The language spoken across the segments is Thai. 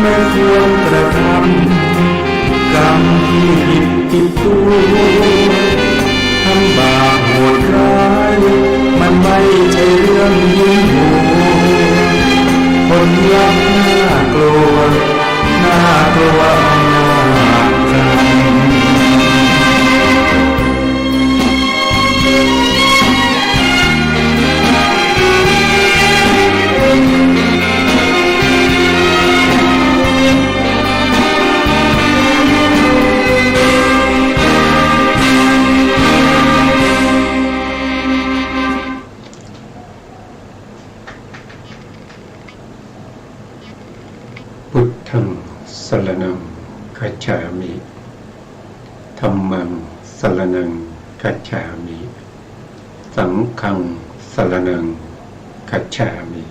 ไม่ควรกระทำกรรมที่ผิดติดตัวทำบาปโหดร้ายมันไม่ใช่เรื่องยิ่งโหดผลลัพธ์น่ากลัวน่ากลัวน่ากลัวพุทธังสรณังคัจฉามิธัมมังสรณังคัจฉามิสังฆังสรณังคัจฉามิ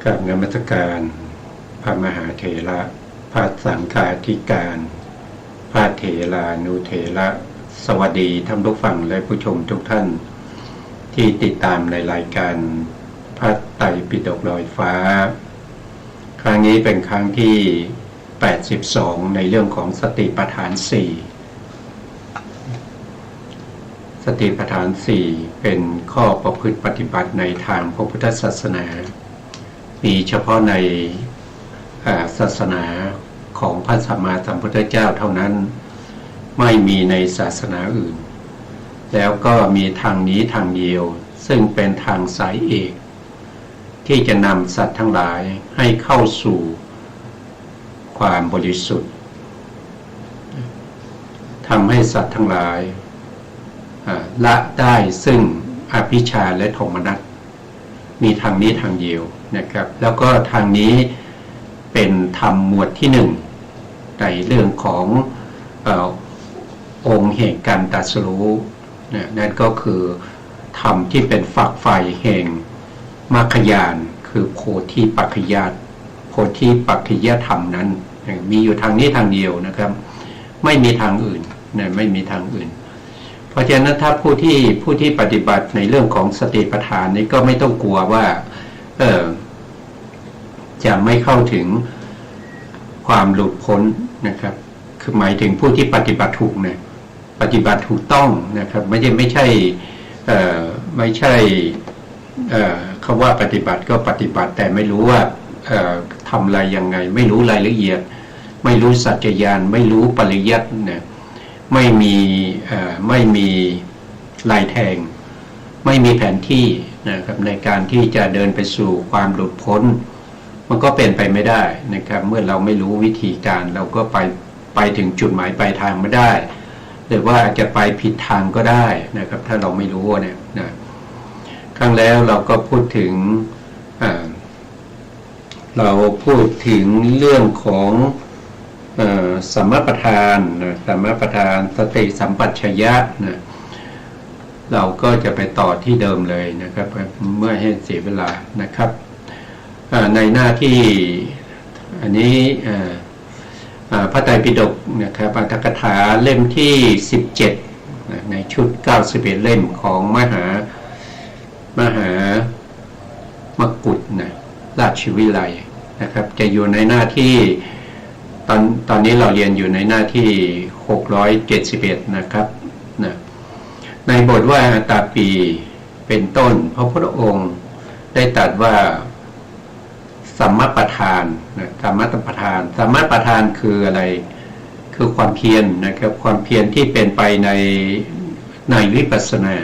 กราบนมัสการพระมหาเถระพระสังฆาธิการพระเถรานุเถระสวัสดีท่านผู้ฟังและผู้ชมทุกท่านที่ติดตามในรายการพระไตรปิฎกลอยฟ้าครั้งนี้เป็นครั้งที่82ในเรื่องของสติปัฏฐาน4สติปัฏฐาน4เป็นข้อประพฤติปฏิบัติในทางพระพุทธศาสนามีเฉพาะในศาสนาของพระสัมมาสัมพุทธเจ้าเท่านั้นไม่มีในศาสนาอื่นแล้วก็มีทางนี้ทางเดียวซึ่งเป็นทางสายเอกที่จะนำสัตว์ทั้งหลายให้เข้าสู่ความบริสุทธิ์ทำให้สัตว์ทั้งหลายละได้ซึ่งอภิชฌาและโทมนัสมีทางนี้ทางเดียวนะครับแล้วก็ทางนี้เป็นธรรมหมวดที่หนึ่งในเรื่องขององค์แห่งการตรัสรู้นั่นก็คือธรรมที่เป็นฝักใฝ่แห่งมรรคญาณคือโพธิปัจจยโพธิปัจจยธรรมนั้นมีอยู่ทางนี้ทางเดียวนะครับไม่มีทางอื่นนะไม่มีทางอื่นเพราะฉะนั้นถ้าผู้ที่ปฏิบัติในเรื่องของสติปัฏฐานนี้ก็ไม่ต้องกลัวว่าจะไม่เข้าถึงความหลุดพ้นนะครับคือหมายถึงผู้ที่ปฏิบัติถูกเนี่ยปฏิบัติถูกต้องนะครับไม่ใช่คำว่าปฏิบัติก็ปฏิบัติแต่ไม่รู้ว่าทำอะไรยังไงไม่รู้รายละเอียดไม่รู้สัจจญาณไม่รู้ปริยัติเนี่ยไม่มีลายแทงไม่มีแผนที่นะครับในการที่จะเดินไปสู่ความหลุดพ้นมันก็เป็นไปไม่ได้นะครับเมื่อเราไม่รู้วิธีการเราก็ไปถึงจุดหมายปลายทางไม่ได้หรือว่าจะไปผิดทางก็ได้นะครับถ้าเราไม่รู้เนี่ยนะครั้งแล้วเราก็พูดถึงเรื่องของสัมมาประธานสติสัมปชัญญะนะเราก็จะไปต่อที่เดิมเลยนะครับเมื่อให้เสียเวลานะครับในหน้าที่อันนี้พระไตรปิฎกนะครับอรรถกถาเล่มที่17ในชุด91เล่มของมหามกุฏนะราชวิไลนะครับจะอยู่ในหน้าที่ตอนนี้เราเรียนอยู่ในหน้าที่671นะครับนะในบทว่าตาปีเป็นต้นพระพุทธองค์ได้ตรัสว่าสัมมาประธานสัมมาประธานคืออะไรคือความเพียรนะครับความเพียรที่เป็นไปในวิปัสสนา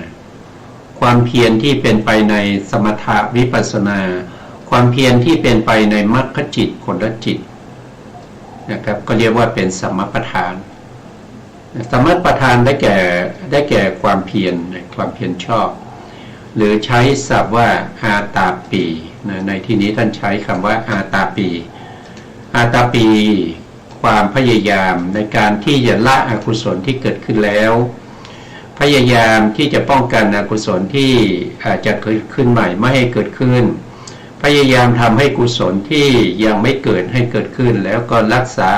ความเพียรที่เป็นไปในสมถะวิปัสสนาความเพียรที่เป็นไปในมรรคจิตผลจิตนะครับก็เรียกว่าเป็นสัมมาประธานสัมมาประธานได้แก่ความเพียรความเพียรชอบหรือใช้ศัพท์ว่าอาตาปีในที่นี้ท่านใช้คำว่าอาตาปีความพยายามในการที่จะละอกุศลที่เกิดขึ้นแล้วพยายามที่จะป้องกันอกุศลที่อาจจะเกิดขึ้นใหม่ไม่ให้เกิดขึ้นพยายามทำให้กุศลที่ยังไม่เกิดให้เกิดขึ้นแล้วก็รักษา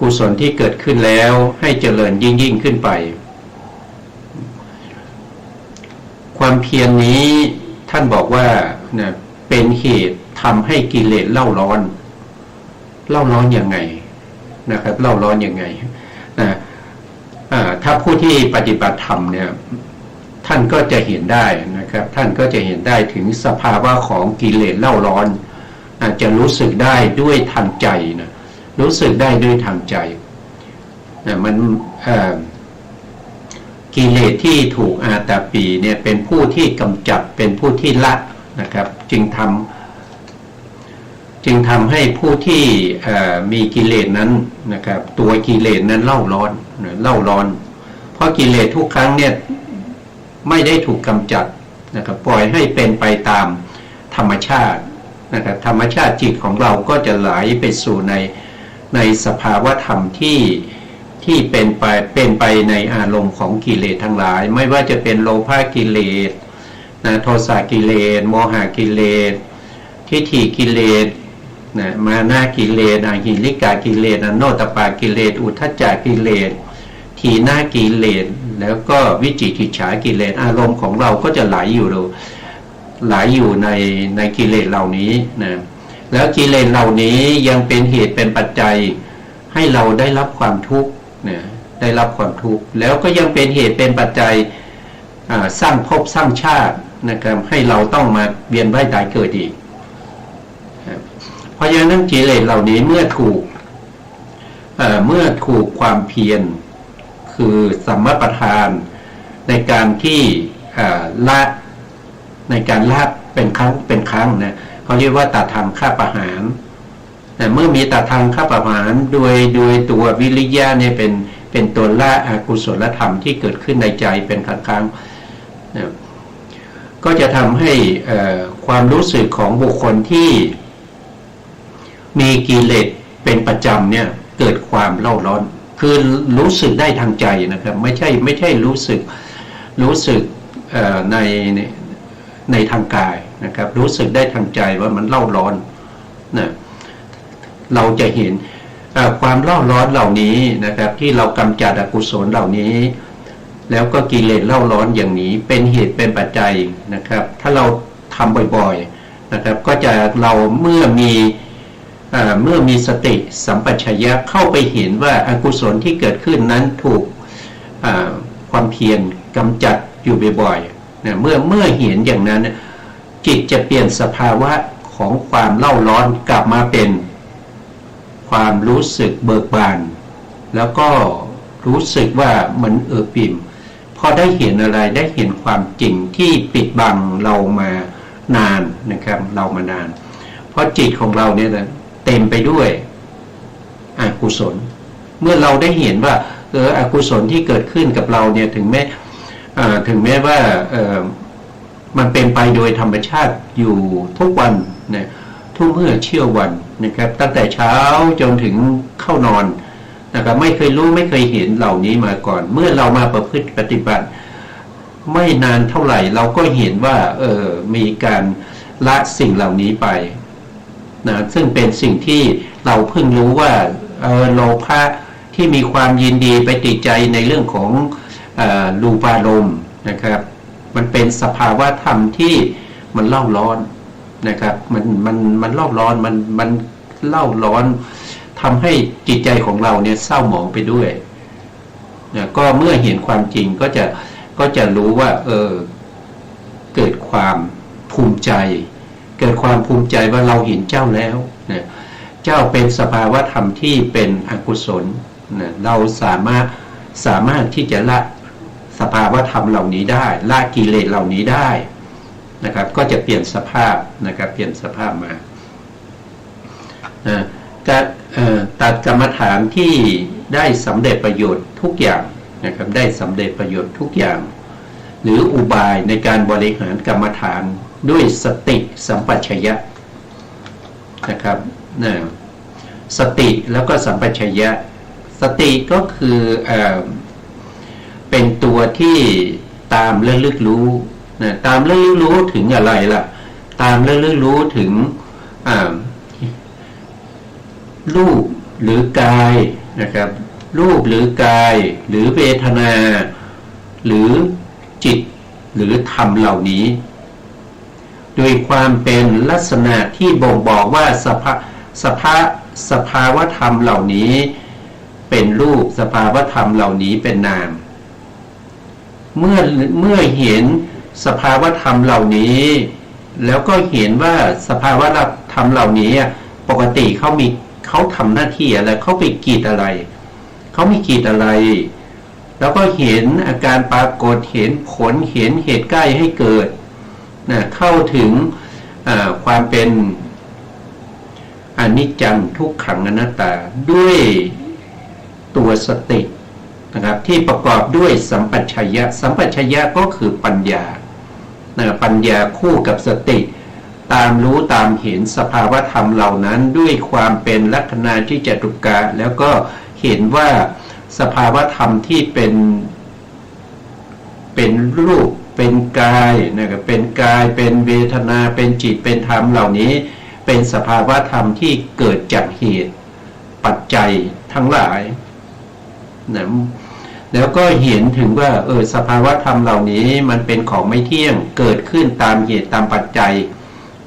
กุศลที่เกิดขึ้นแล้วให้เจริญยิ่งขึ้นไปความเพียรนี้ท่านบอกว่าเป เป็นเหตุทำให้กิเลสเล่าร้อนยังไงนะครับเล่าร้อนยังไงนะถ้าผู้ที่ปฏิบัติธรรมเนี่ยท่านก็จะเห็นได้นะครับท่านก็จะเห็นได้ถึงสภาวะของกิเลสเล่าร้อนอาจจะรู้สึกได้ด้วยทางใจนะรู้สึกได้ด้วยทางใจนะมันกิเลสที่ถูกอาตาปีเนี่ยเป็นผู้ที่กำจัดเป็นผู้ที่ละนะครับจึงทำให้ผู้ที่มีกิเลสนั้นนะครับตัวกิเลสนั้นเล่าร้อนเพราะกิเลสทุกครั้งเนี่ยไม่ได้ถูกกำจัดนะครับปล่อยให้เป็นไปตามธรรมชาตินะครับธรรมชาติจิตของเราก็จะไหลไปสู่ในสภาวะธรรมที่เป็นไปในอารมณ์ของกิเลสทั้งหลายไม่ว่าจะเป็นโลภะกิเลสนะโทสะกิเลสโมหะกิเลสทิฏฐิกิเลสนะมานะกิเลสอาหิริกากิเลสอโนตปากิเลสอุทธัจจกิเลสทีฆะกิเลสแล้วก็วิจิกิจฉากิเลสอารมณ์ของเราก็จะไหลอยู่ในกิเลสเหล่านี้นะแล้วกิเลสเหล่านี้ยังเป็นเหตุเป็นปัจจัยให้เราได้รับความทุกข์นะได้รับความทุกข์แล้วก็ยังเป็นเหตุเป็นปัจจัยสร้างภพสร้างชาตินะครับให้เราต้องมาเวียนว่ายตายเกิดอีกเพราะฉะนั้นกิเลสเหล่านี้เมื่อถูกความเพียรคือสัมมาประธานในการที่ละในการละเป็นครั้งนะเขาเรียกว่าตถางฆ่าประหารแต่เมื่อมีตถางฆ่าประหารโดยตัววิริยะเนี่ยเป็นตัวละอกุศลธรรมที่เกิดขึ้นในใจเป็นครั้งนะก็จะทำให้ความรู้สึกของบุคคลที่มีกิเลสเป็นประจำเนี่ยเกิดความเล่าร้อนคือรู้สึกได้ทางใจนะครับไม่ใช่รู้สึกในทางกายนะครับรู้สึกได้ทางใจว่ามันเล่าร้อนนะเราจะเห็นความเล่าร้อนเหล่านี้นะครับที่เรากำจัดอกุศลเหล่านี้แล้วก็กิเลสเล่าร้อนอย่างนี้เป็นเหตุเป็นปัจจัยนะครับถ้าเราทำบ่อยๆนะครับก็จะเราเมื่อมีสติสัมปชัญญะเข้าไปเห็นว่าอกุศลที่เกิดขึ้นนั้นถูกความเพียรกำจัดอยู่บ่อยๆนะเมื่อเห็นอย่างนั้นจิตจะเปลี่ยนสภาวะของความเล่าร้อนกลับมาเป็นความรู้สึกเบิกบานแล้วก็รู้สึกว่ามันปิ่มพอได้เห็นอะไรได้เห็นความจริงที่ปิดบังเรามานานนะครับเรามานานเพราะจิตของเราเนี่ยเต็มไปด้วยอกุศลเมื่อเราได้เห็นว่าอกุศลที่เกิดขึ้นกับเราเนี่ยถึงแม้ว่ามันเป็นไปโดยธรรมชาติอยู่ทุกวันนะทุกเมื่อเชื่อวันนะครับตั้งแต่เช้าจนถึงเข้านอนนะครับไม่เคยรู้ไม่เคยเห็นเหล่านี้มาก่อนเมื่อเรามาประพฤติปฏิบัติไม่นานเท่าไหร่เราก็เห็นว่ามีการละสิ่งเหล่านี้ไปนะซึ่งเป็นสิ่งที่เราเพิ่งรู้ว่าโลภะที่มีความยินดีไปติดใจในเรื่องของรูปารมณ์นะครับมันเป็นสภาวะธรรมที่มันเล่าร้อนนะครับมันเล่าร้อนมันเล่าร้อนทำให้จิตใจของเราเนี่ยเศร้าหมองไปด้วยนะก็เมื่อเห็นความจริงก็จะรู้ว่าเกิดความภูมิใจเกิดความภูมิใจว่าเราเห็นเจ้าแล้วนะเจ้าเป็นสภาวะธรรมที่เป็นอกุศลนะเราสามารถที่จะละสภาวะธรรมเหล่านี้ได้ละกิเลสเหล่านี้ได้นะครับก็จะเปลี่ยนสภาพนะครับเปลี่ยนสภาพมาตัดกรรมฐานที่ได้สำเร็จประโยชน์ทุกอย่างนะครับได้สำเร็จประโยชน์ทุกอย่างหรืออุบายในการบริหารกรรมฐานด้วยสติสัมปชัญญะนะครับสติแล้วก็สัมปชัญญะสติก็คือเป็นตัวที่ตามระลึกรู้นะตามระลึกรู้ถึงอะไรล่ะตามระลึกรู้ถึงรูปหรือกายนะครับรูปหรือกายหรือเวทนาหรือจิตหรือธรรมเหล่านี้ โดยความเป็นลักษณะที่บ่งบอกว่าสภาวธรรมเหล่านี้เป็นรูปสภาวธรรมเหล่านี้เป็นนามเมื่อเห็นสภาวธรรมเหล่านี้แล้วก็เห็นว่าสภาวธรรมเหล่านี้ปกติเขาทำหน้าที่อะไรเขาไปกีดอะไรเขามีกีดอะไรแล้วก็เห็นอาการปรากฏเห็นผลเห็นเหตุใกล้ให้เกิดนะเข้าถึงความเป็นอนิจจังทุกขังอนัตตาด้วยตัวสตินะครับที่ประกอบด้วยสัมปชัญญะสัมปชัญญะก็คือปัญญาปัญญาคู่กับสติตามรู้ตามเห็นสภาวธรรมเหล่านั้นด้วยความเป็นลักขณาที่จตุกะแล้วก็เห็นว่าสภาวธรรมที่เป็นรูปเป็นกายนะครับเป็นกายเป็นเวทนาเป็นจิตเป็นธรรมเหล่านี้เป็นสภาวธรรมที่เกิดจากเหตุปัจจัยทั้งหลายนะแล้วก็เห็นถึงว่าสภาวธรรมเหล่านี้มันเป็นของไม่เที่ยงเกิดขึ้นตามเหตุตามปัจจัย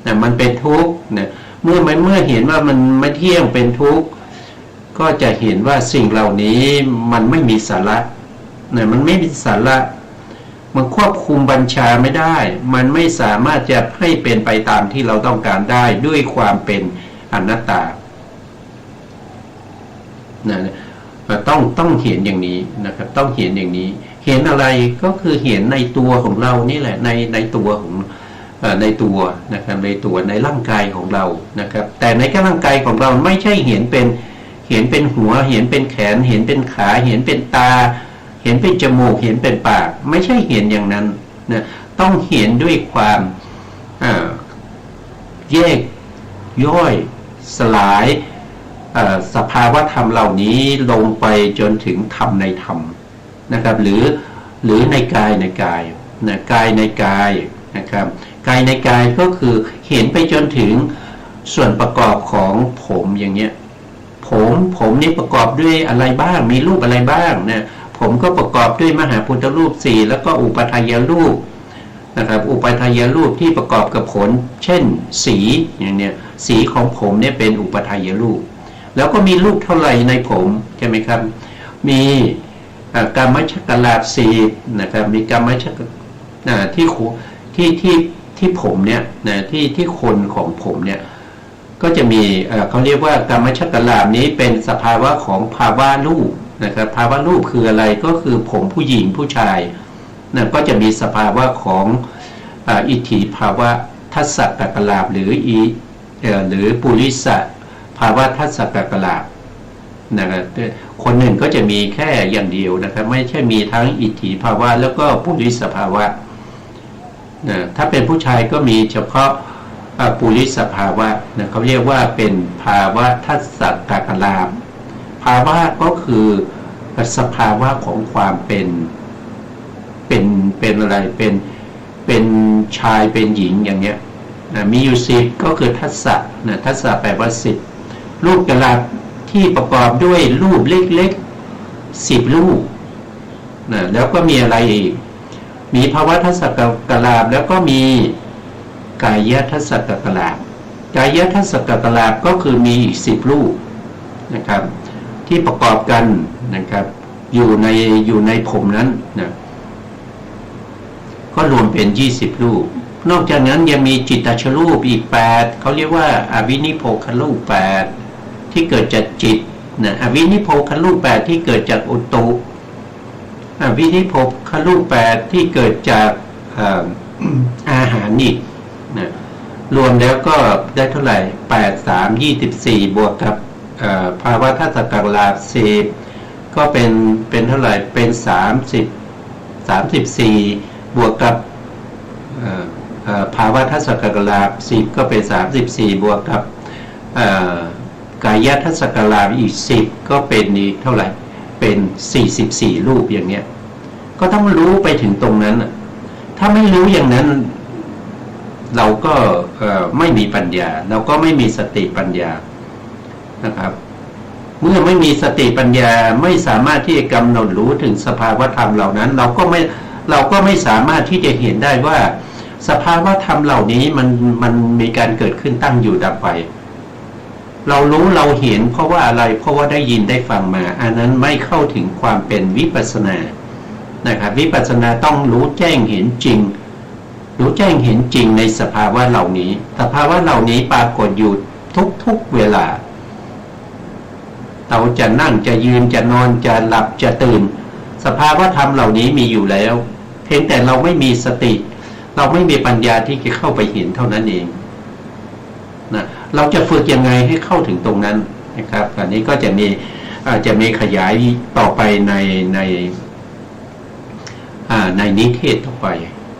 นะมันเป็นทุกข์นะเมื่อเห็นว่ามันไม่เที่ยงเป็นทุกข์ก็จะเห็นว่าสิ่งเหล่านี้มันไม่มีสาระนะมันไม่มีสาระมันควบคุมบัญชาไม่ได้มันไม่สามารถจะให้เป็นไปตามที่เราต้องการได้ด้วยความเป็นอนัตตานะต้องเห็นอย่างนี้นะครับต้องเห็นอย่างนี้เห็นอะไรก็คือเห็นในตัวของเรานี่แหละในตัวของในตัวนะครับในตัวในร่างกายของเรานะครับแต่ในร่างกายของเราไม่ใช่เห็นเป็นหัวเห็นเป็นแขนเห็นเป็นขาเห็นเป็นตาเห็นเป็นจมูกเห็นเป็นปากไม่ใช่เห็นอย่างนั้นนะต้องเห็นด้วยความแยกย่อยสลายสภาวธรรมเหล่านี้ลงไปจนถึงธรรมในธรรมนะครับหรือในกายนะกายในกายนะครับกายในกายก็คือเห็นไปจนถึงส่วนประกอบของผมอย่างเงี้ยผมนี่ประกอบด้วยอะไรบ้างมีรูปอะไรบ้างนะผมก็ประกอบด้วยมหาพุทธรูป4แล้วก็อุปาทายรูปนะครับอุปาทายรูปที่ประกอบกับขนเช่นสีอย่างเนี้ยสีของผมเนี่ยเป็นอุปาทายรูปแล้วก็มีรูปเท่าไหร่ในผมใช่ไหมครับมีกามชักลาสีนะครับมีกามชักที่ผมเนี่ยนะที่คนของผมเนี่ยก็จะมีเขาเรียกว่ากามชักลานี้เป็นสภาวะของภาวะรูปนะครับภาวะรูปคืออะไรก็คือผมผู้หญิงผู้ชายนะก็จะมีสภาวะของอิทธิภาวะทัสสะกลาบหรือปุริสะภาวะทัสสะกลาบนะครับคนหนึ่งก็จะมีแค่อย่างเดียวนะครับไม่ใช่มีทั้งอิทธิภาวะแล้วก็ปุริสภาวะนะถ้าเป็นผู้ชายก็มีเฉพาะปุริสภาวะนะเขาเรียกว่าเป็นภาวะทัสสะกลาบภาวะก็คือสภาวะของความเป็นอะไรเป็นชายเป็นหญิงอย่างเงี้ยนะมีอยู่10ก็คือทัสสะนะทัสสะแปลว่า10รูปกลาบที่ประกอบด้วยรูปเล็กๆ10รูปนะแล้วก็มีอะไรอีกมีภาวะทัสสะกลาบแล้วก็มีกายทัสสะกลาบกายทัสสะกลาบก็คือมีอีก10รูปนะครับที่ประกอบกันนะครับอยู่ในผมนั้นนะก็รวมเป็น20รูปนอกจากนั้นยังมีจิตตชรูปอีก8เขาเรียกว่าอวินิโพครูป8ที่เกิดจากจิตนะอวินิโพครูป8ที่เกิดจากอุตุอวินิโพครูป8ที่เกิดจากอาหารอีกนะรวมแล้วก็ได้เท่าไหร่8 3 24บวกกับภาวะทัสสะกลาบ10ก็เป็นเท่าไหร่เป็น34บวกกับภาวะทัสสะกลาบ10ก็เป็น34บวกกับกายทัสสะกลาบอีก10ก็เป็นอีกเท่าไหร่เป็น44รูปอย่างเนี้ยก็ต้องรู้ไปถึงตรงนั้นถ้าไม่รู้อย่างนั้นเราก็ไม่มีปัญญาเราก็ไม่มีสติปัญญานะครับเมื่อไม่มีสติปัญญาไม่สามารถที่จะกำหนดรู้ถึงสภาวธรรมเหล่านั้นเราก็ไม่สามารถที่จะเห็นได้ว่า สภาวะธรรมเหล่านี้มันมีการเกิดขึ้นตั้งอยู่ดับไปเรารู้เราเห็นเพราะว่าอะไรเพราะว่าได้ยินได้ฟังมาอันนั้นไม่เข้าถึงความเป็นวิปัสสนานะครับวิปัสสนาต้องรู้แจ้งเห็นจริงรู้แจ้งเห็นจริงในสภาวะเหล่านี้สภาวะเหล่านี้ปรากฏอยู่ทุกเวลาเราจะนั่งจะยืนจะนอนจะหลับจะตื่นสภาวะธรรมเหล่านี้มีอยู่แล้วเพียงแต่เราไม่มีสติเราไม่มีปัญญาที่จะเข้าไปเห็นเท่านั้นเองนะเราจะฝึกยังไงให้เข้าถึงตรงนั้นนะครับอันนี้ก็จะมีขยายต่อไปในนิเทศต่อไป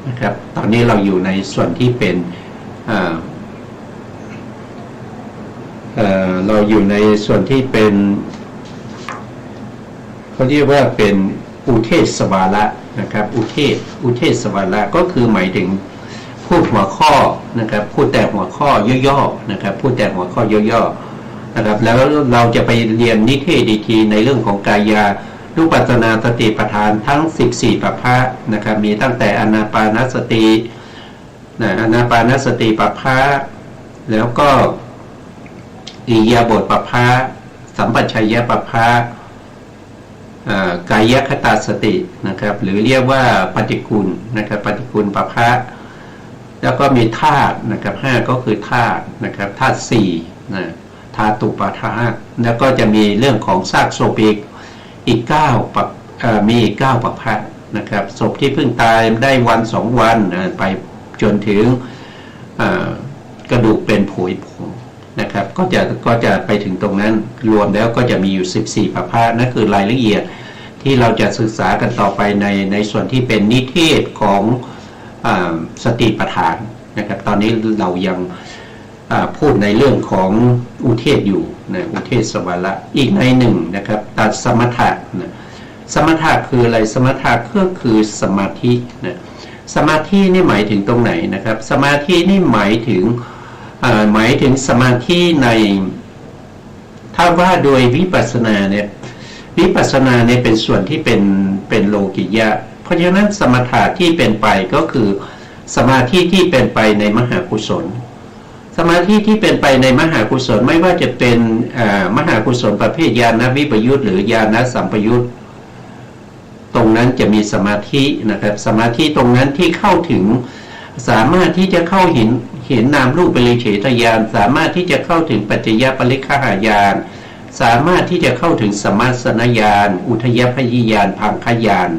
นะครับตอนนี้เราอยู่ในส่วนที่เป็นเราอยู่ในส่วนที่เป็นเขาเรียกว่าเป็นอุเทศวาระนะครับอุเทศวาระก็คือหมายถึงพูดหัวข้อนะครับพูดแต่หัวข้อย่อๆนะครับพูดแต่หัวข้อย่อๆนะครับแล้วเราจะไปเรียนนิเทศอีกทีในเรื่องของกายานุปัสสนาสติปัฏฐานทั้ง14ปัปพะนะครับมีตั้งแต่อานาปานสติอานาปานสติปัปพะแล้วก็อิริยาบถปัปพะสัมปชัญญะปัปพะกายคตาสตินะครับหรือเรียกว่าปฏิกูลนะครับปฏิกูลปัปพะแล้วก็มีธาตุนะครับ5ก็คือธาตุนะครับธาตุ4นะธาตุปะธาตุแล้วก็จะมีเรื่องของซากศพอีก9มีอีก9ปัปพะนะครับศพที่เพิ่งตายได้วัน2วันไปจนถึงกระดูกเป็นผุยผงนะครับก็จะไปถึงตรงนั้นรวมแล้วก็จะมีอยู่14ปัปพะนั่นคือรายละเอียดที่เราจะศึกษากันต่อไปในส่วนที่เป็นนิเทศของสติปัฏฐานนะครับตอนนี้เรายังพูดในเรื่องของอุเทศอยู่นะอุเทศวาระอีกในหนึ่งนะครับตัดสมถะนะสมถะคืออะไรสมถะก็คือสมาธินะสมาธินี่หมายถึงตรงไหนนะครับสมาธินี่หมายถึงสมาธิในถ้าว่าโดยวิปัสสนาเนี่ยวิปัสสนาเนี่ยเป็นส่วนที่เป็นโลกิยะเพราะฉะนั้นสมถะที่เป็นไปก็คือสมาธิที่เป็นไปในมหากุศลสมาธิที่เป็นไปในมหากุศลไม่ว่าจะเป็นมหากุศลประเภทญาณวิปยุตหรือญาณสัมปยุตตรงนั้นจะมีสมาธินะครับสมาธิตรงนั้นที่เข้าถึงสามารถที่จะเข้าเห็นนามรูปปริเฉทญาณสามารถที่จะเข้าถึงปัจจยปริฆหญาณสามารถที่จะเข้าถึงสมัสนญาณอุทยพยิญาณพังคญาณ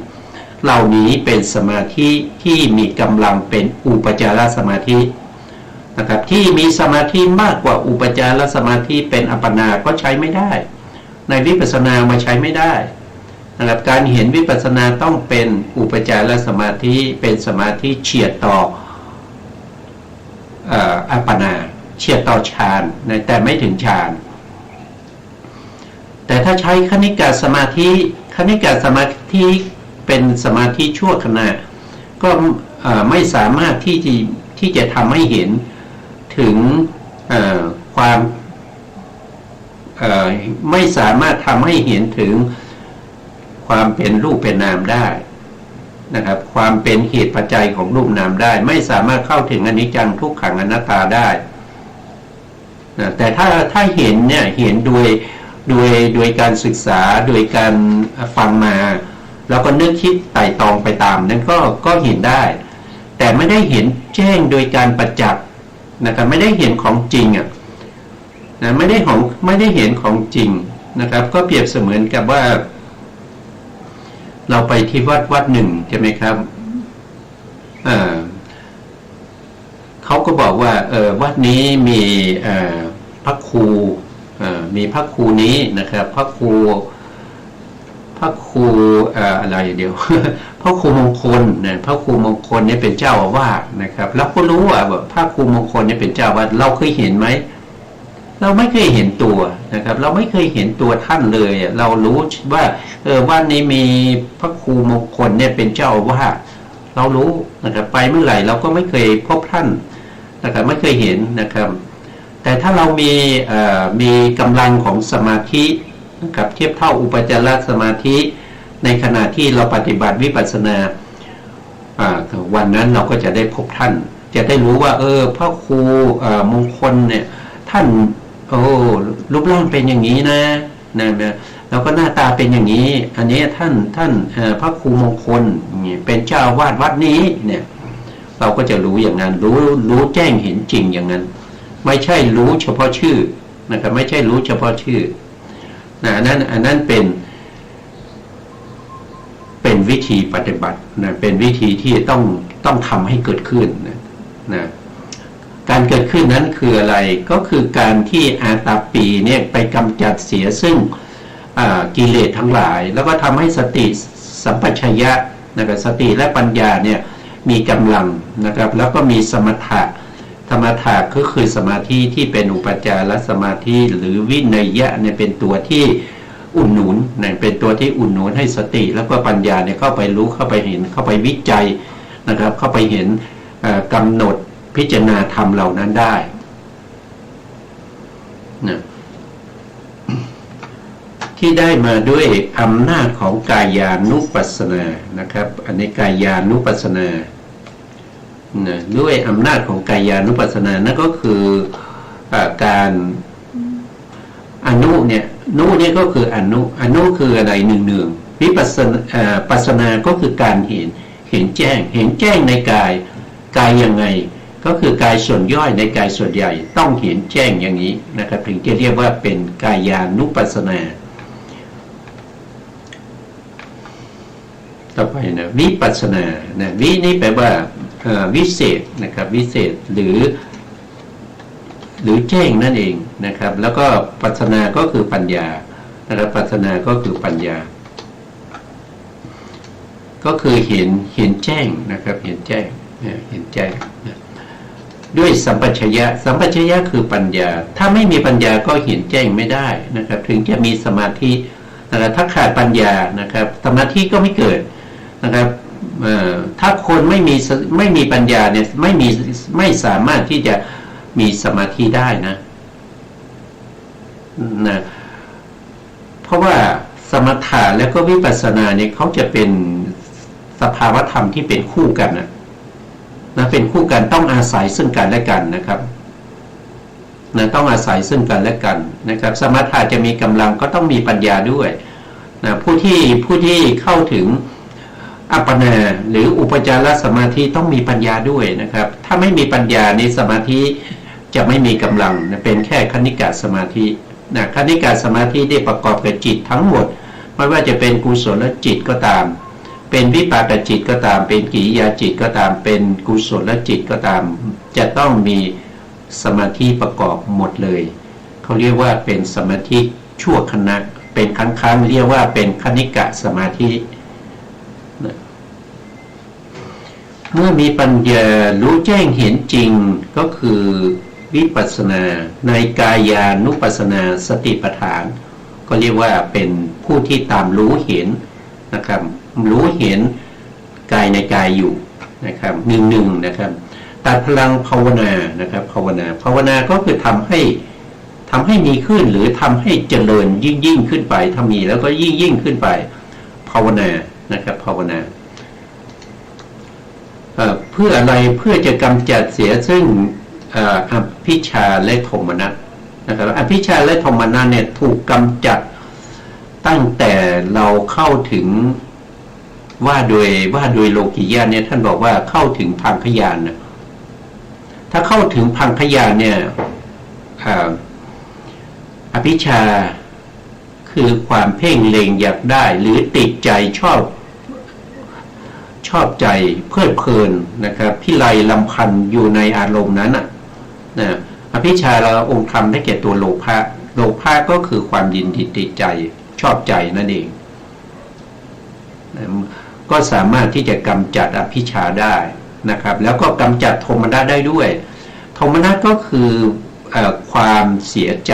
เหล่านี้เป็นสมาธิที่มีกำลังเป็นอุปจารสมาธินะครับที่มีสมาธิมากกว่าอุปจารสมาธิเป็นอัปปนาก็ใช้ไม่ได้ในวิปัสสนามาใช้ไม่ได้นะครับการเห็นวิปัสสนาต้องเป็นอุปจารสมาธิเป็นสมาธิเฉียดต่ออัปปนาเฉียดต่อฌานแต่ไม่ถึงฌานแต่ถ้าใช้คณิกาสมาธิเป็นสมาธิชั่วขณะก็ไม่สามารถที่จะทำให้เห็นถึงความไม่สามารถทำให้เห็นถึงความเป็นรูปเป็นนามได้นะครับความเป็นเหตุปัจจัยของรูปนามได้ไม่สามารถเข้าถึงอนิจจังทุกขังอนัตตาได้นะแต่ถ้าเห็นเนี่ยเห็นโดยการศึกษาโดยการฟังมาแล้วก็นึกคิดไต่ตองไปตามนั้นก็เห็นได้แต่ไม่ได้เห็นแจ้งโดยการประจักษ์นะครับไม่ได้เห็นของจริงนะไม่ได้เห็นของจริงนะครับก็เปรียบเสมือนกับว่าเราไปที่วัดหนึ่งใช่ไหมครับเขาก็บอกว่าวัดนี้มีพระครูมีพระครูนี้นะครับพระครูอะไรเดียว พระครูมงคลเนี่ยพระครูมงคลเนี่ยเป็นเจ้าอาวาสนะครับเราก็รู้ว่าพระครูมงคลเนี่ยเป็นเจ้าอาวาสเราเคยเห็นไหมเราไม่เคยเห็นตัวนะครับเราไม่เคยเห็นตัวท่านเลยเรารู้ว่าวันนี้มีพระครูมงคลเนี่ยเป็นเจ้าอาวาสเรารู้นะครับไปเมื่อไหร่เราก็ไม่เคยพบท่านนะครับไม่เคยเห็นนะครับแต่ถ้าเรามีกำลังของสมาธินะครับเทียบเท่าอุปจารสมาธิในขณะที่เราปฏิบัติวิปัสสนา วันนั้นเราก็จะได้พบท่านจะได้รู้ว่าพระครูมงคลเนี่ยท่านรูปร่างเป็นอย่างนี้นะแล้วก็หน้าตาเป็นอย่างนี้อันนี้ท่านพระครูมงคลเป็นเจ้าวาดวัดนี้เนี่ยเราก็จะรู้อย่างนั้นรู้แจ้งเห็นจริงอย่างนั้นไม่ใช่รู้เฉพาะชื่อนะครับไม่ใช่รู้เฉพาะชื่ออันนั้นเป็นวิธีปฏิบัตินะเป็นวิธีที่ต้องทำให้เกิดขึ้นนะการเกิดขึ้นนั้นคืออะไรก็คือการที่อาตาปีเนี่ยไปกำจัดเสียซึ่งกิเลสทั้งหลายแล้วก็ทำให้สติสัมปชัญญะนะครับสติและปัญญาเนี่ยมีกำลังนะครับแล้วก็มีสมถะก็คือสมาธิที่เป็นอุปจารสมาธิหรือวินัยยะเนี่ยเป็นตัวที่อุ่นหนุนเป็นตัวที่อุ่นหนุนให้สติแล้วก็ปัญญาเนี่ยเข้าไปรู้เข้าไปเห็นเข้าไปวิจัยนะครับเข้าไปเห็นกำหนดพิจารณาธรรมเหล่านั้นได้นะที่ได้มาด้วยอำนาจของกายานุปัสสนานะครับอันนี้กายานุปัสสนาด้วยอำนาจของกายานุปัสสนานั่นก็คือการอนุเนี่ยนี่ก็คืออนุคืออะไรหนึ่งวิปัสสนาปัสสนาก็คือการเห็นแจ้งในกายยังไงก็คือกายส่วนย่อยในกายส่วนใหญ่ต้องเห็นแจ้งอย่างนี้นะครับถึงจะเรียกว่าเป็นกายานุปัสสนาต่อไปนะวิปัสสนาวินี่แปลว่าวิเศษนะครับวิเศษหรือแจ้งนั่นเองนะครับแล้วก็ปัสสนาก็คือปัญญานะครับปัสสนาก็คือปัญญาก็คือเห็นแจ้งนะครับเห็นแจ้งด้วยสัมปชัญญะคือปัญญาถ้าไม่มีปัญญาก็เห็นแจ้งไม่ได้นะครับถึงจะมีสมาธินะครับถ้าขาดปัญญานะครับสมาธิก็ไม่เกิดนะครับถ้าคนไม่มีปัญญาเนี่ยไม่สามารถที่จะมีสมาธิได้นะเพราะว่าสมถะแล้วก็วิปัสสนาเนี่ยเขาจะเป็นสภาวธรรมที่เป็นคู่กันนะเป็นคู่กันต้องอาศัยซึ่งกันและกันนะครับต้องอาศัยซึ่งกันและกันนะครับสมถะจะมีกำลังก็ต้องมีปัญญาด้วยผู้ที่เข้าถึงอัปปนาหรืออุปจารสมาธิต้องมีปัญญาด้วยนะครับถ้าไม่มีปัญญาในสมาธิจะไม่มีกำลังเป็นแค่คณิกะสมาธิคณิกะสมาธิได้ประกอบกับจิตทั้งหมดไม่ว่าจะเป็นกุศลจิตก็ตามเป็นวิปากจิตก็ตามเป็นกิริยาจิตก็ตามเป็นกุศลจิตก็ตามจะต้องมีสมาธิประกอบหมดเลยเขาเรียกว่าเป็นสมาธิชั่วขณะเป็นครั้งเรียกว่าเป็นคณิกะสมาธิเมื่อมีปัญญารู้แจ้งเห็นจริงก็คือวิปัสสนาในกายานุปัสสนาสติปัฏฐานก็เรียกว่าเป็นผู้ที่ตามรู้เห็นนะครับรู้เห็นกายในกายอยู่นะครับหนึ่งนะครับตัดพลังภาวนานะครับภาวนาก็คือทำให้มีขึ้นหรือทำให้เจริญยิ่งขึ้นไปถ้ามีแล้วก็ยิ่งขึ้นไปภาวนานะครับภาวนาเพื่ออะไรเพื่อจะกำจัดเสียซึ่งอภิชฌาและโทมนัสนะครับอภิชฌาและโทมนัสเนี่ยถูกกำจัดตั้งแต่เราเข้าถึงว่าโดยโลกิยะเนี่ยท่านบอกว่าเข้าถึงพังคญาณนะถ้าเข้าถึงพังคญาณเนี่ยอภิชฌาคือความเพ่งเล็งอยากได้หรือติดใจชอบใจเพลิดเพลินนะครับพิไรลำพันอยู่ในอารมณ์นั้นนะอภิชฌาเราองค์ธรรมได้แก่ตัวโลภะก็คือความยินดีติดใจชอบใจนั่นเองก็สามารถที่จะกำจัดอภิชฌาได้นะครับแล้วก็กำจัดโทมนัสได้ด้วยโทมนัสก็คือความเสียใจ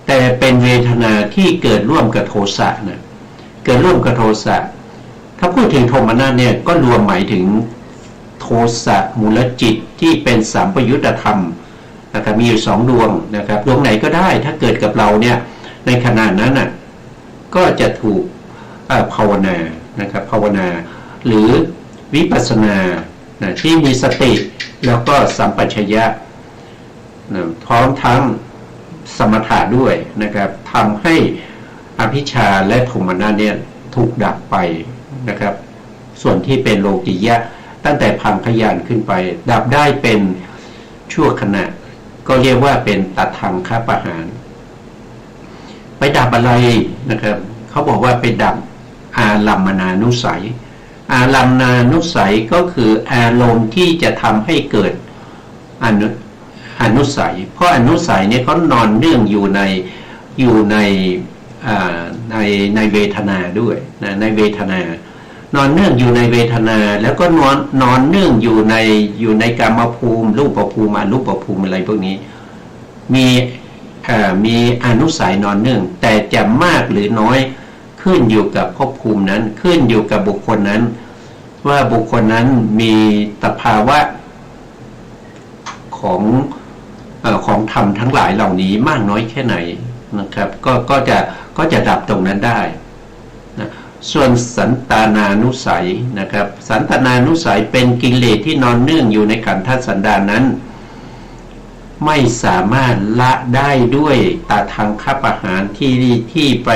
แต่เป็นเวทนาที่เกิดร่วมกับโทสะนะเกิดร่วมกับโทสะถ้าพูดถึงโทมนัสเนี่ยก็รวมหมายถึงโทสะมูลจิตที่เป็นสัมปยุตธรรมนะครับมีอยู่2ดวงนะครับดวงไหนก็ได้ถ้าเกิดกับเราเนี่ยในขณะนั้นน่ะก็จะถูกภาวนานะครับภาวนาหรือ วิปัสสนาที่มีสติแล้วก็สัมปชัญญะพร้อมทั้งสมถะด้วยนะครับทำให้อภิชาและโทมนัสเนี่ยถูกดับไปนะครับส่วนที่เป็นโลกิยะตั้งแต่พังขยานขึ้นไปดับได้เป็นชั่วขณะก็เรียกว่าเป็นตัดทางคประหารไปดับอะไรนะครับเขาบอกว่าไปดับอารัมมณานุสัยอารัมมณานุสัยก็คืออารมณ์ที่จะทำให้เกิดอนุสัยเพราะอนุสัยเนี่ยเขานอนเนื่องอยู่ในเวทนาด้วยนะในเวทนานอนเนื่องอยู่ในเวทนาแล้วก็นอนเนื่องอยู่ในกามภูมิรูปภูมิอรูปภูมิอะไรพวกนี้มีอนุสัยนอนเนื่องแต่จะมากหรือน้อยขึ้นอยู่กับภพภูมินั้นขึ้นอยู่กับบุคคลนั้นว่าบุคคลนั้นมีสภาวะของธรรมทั้งหลายเหล่านี้มากน้อยแค่ไหนนะครับก็จะดับตรงนั้นได้นะส่วนสันตานานุสัยนะครับสันตานานุสัยเป็นกิเลสที่นอนเนื่องอยู่ในขันธสันดานนั้นไม่สามารถละได้ด้วยตาทางคประหารที่ไป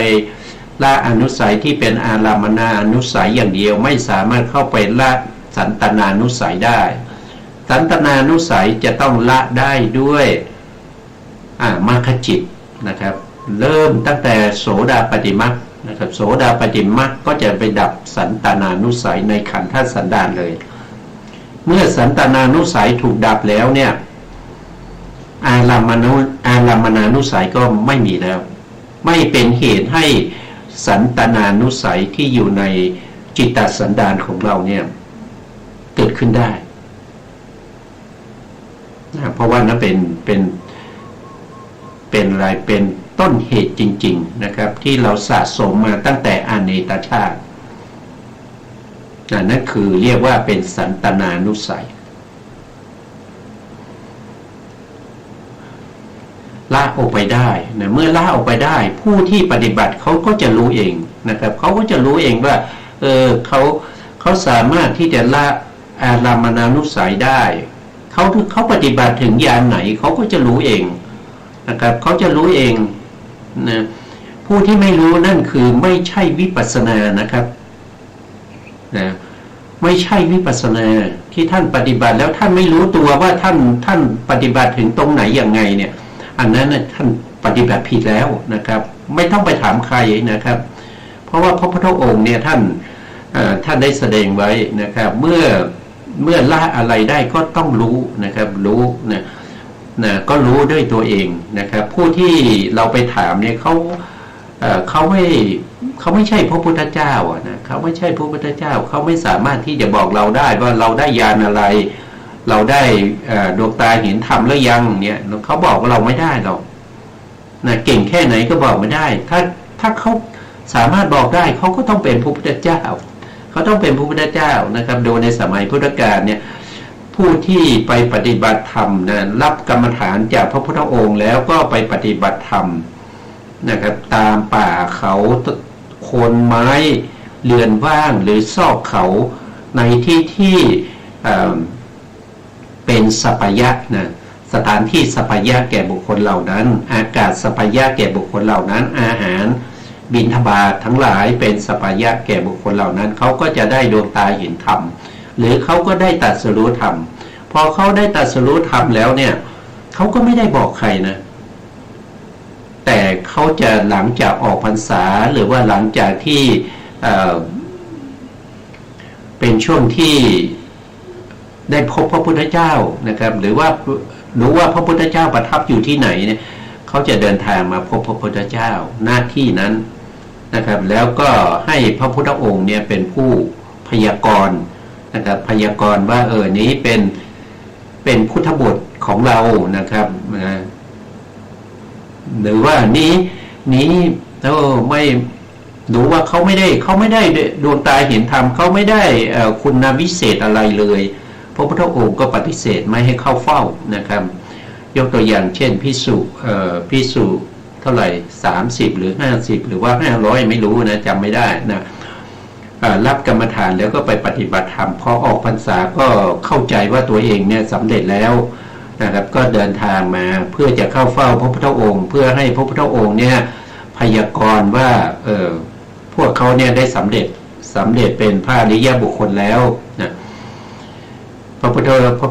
ละอนุสัยที่เป็นอารัมมณาอนุสัยอย่างเดียวไม่สามารถเข้าไปละสันตนานุสัยได้สันตนานุสัยจะต้องละได้ด้วยมรรคจิตนะครับเริ่มตั้งแต่โสดาปัตติมรรคนะครับโสดาปัตติมรรคก็จะไปดับสันตนานุสัยในขันธสันดานเลยเมื่อสันตนานุสัยถูกดับแล้วเนี่ยอารัมมณานุสัยก็ไม่มีแล้วไม่เป็นเหตุให้สันตนานุสัยที่อยู่ในจิตตสันดานของเราเนี่ยเกิดขึ้นได้เพราะว่านั้นเป็นอะไรเป็นต้นเหตุจริงๆนะครับที่เราสะสมมาตั้งแต่อเนกชาตินั่นคือเรียกว่าเป็นสันตนานุสัยละออกไปได้นะเมื่อละออกไปได้ผู้ที่ปฏิบัติเขาก็จะรู้เองนะครับเขาก็จะรู้เองว่าเขาสามารถที่จะละอารัมมณานุสัยได้เขาปฏิบัติถึงญาณไหนเขาก็จะรู้เองนะครับเขาจะรู้เองนะผู้ที่ไม่รู้นั่นคือไม่ใช่วิปัสสนานะครับนะไม่ใช่วิปัสสนาที่ท่านปฏิบัติแล้วท่านไม่รู้ตัวว่าท่านปฏิบัติถึงตรงไหนอย่างไงเนี่ยอันนั้นท่านปฏิบัติผิดแล้วนะครับไม่ต้องไปถามใครนะครับเพราะว่าพระพุทธองค์เนี่ยท่านได้แสดงไว้นะครับเมื่อละอะไรได้ก็ต้องรู้นะครับรู้นะก็รู้ด้วยตัวเองนะครับผู้ที่เราไปถามเนี่ยเขาไม่ใช่พระพุทธเจ้านะเขาไม่ใช่พระพุทธเจ้าเขาไม่สามารถที่จะบอกเราได้ว่าเราได้ญาณอะไรเราได้ดวงตาเห็นธรรมแล้วยังเนี่ยเขาบอกว่าเราไม่ได้หรอกนะเก่งแค่ไหนก็บอกไม่ได้ถ้าเขาสามารถบอกได้เขาก็ต้องเป็นพระพุทธเจ้าเขาต้องเป็นพระพุทธเจ้านะครับโดยในสมัยพุทธกาลเนี่ยผู้ที่ไปปฏิบัติธรรมนะรับกรรมฐานจากพระพุทธองค์แล้วก็ไปปฏิบัติธรรมนะครับตามป่าเขาโคนไม้เรือนว่างหรือซอกเขาในที่เป็นสัพยะนะสถานที่สัพยะแก่บุคคลเหล่านั้นอากาศสัพยะแก่บุคคลเหล่านั้นอาหารบิณฑบาตทั้งหลายเป็นสัพยะแก่บุคคลเหล่านั้นเขาก็จะได้ดวงตาเห็นธรรมหรือเขาก็ได้ตรัสรู้ธรรมพอเขาได้ตรัสรู้ธรรมแล้วเนี่ยเขาก็ไม่ได้บอกใครนะแต่เขาจะหลังจากออกพรรษาหรือว่าหลังจากที่เป็นช่วงที่ได้พบพระพุทธเจ้านะครับหรือว่ารู้ว่าพระพุทธเจ้าประทับอยู่ที่ไหนเนี่ยเขาจะเดินทางมาพบพระพุทธเจ้าหน้าที่นั้นนะครับแล้วก็ให้พระพุทธองค์เนี่ยเป็นผู้พยากรณ์นะครับพยากรณ์ว่านี้เป็นพุทธบุตรของเรานะครับหรือว่านี้ไม่รู้ว่าเขาไม่ได้ดวงตาเห็นธรรมเขาไม่ได้คุณวิเศษอะไรเลยพระพุทธองค์ก็ปฏิเสธไม่ให้เข้าเฝ้านะครับยกตัวอย่างเช่นภิกษุเท่าไหร่30หรือ50หรือว่า500ไม่รู้นะจำไม่ได้นะ รับกรรมฐานแล้วก็ไปปฏิบัติธรรมพอออกพรรษาก็เข้าใจว่าตัวเองเนี่ยสำเร็จแล้วนะครับก็เดินทางมาเพื่อจะเข้าเฝ้าพระพุทธองค์เพื่อให้พระพุทธองค์เนี่ยพยากรณ์ว่าพวกเขาเนี่ยได้สำเร็จเป็นพระอริยบุคคลแล้วนะพระพุ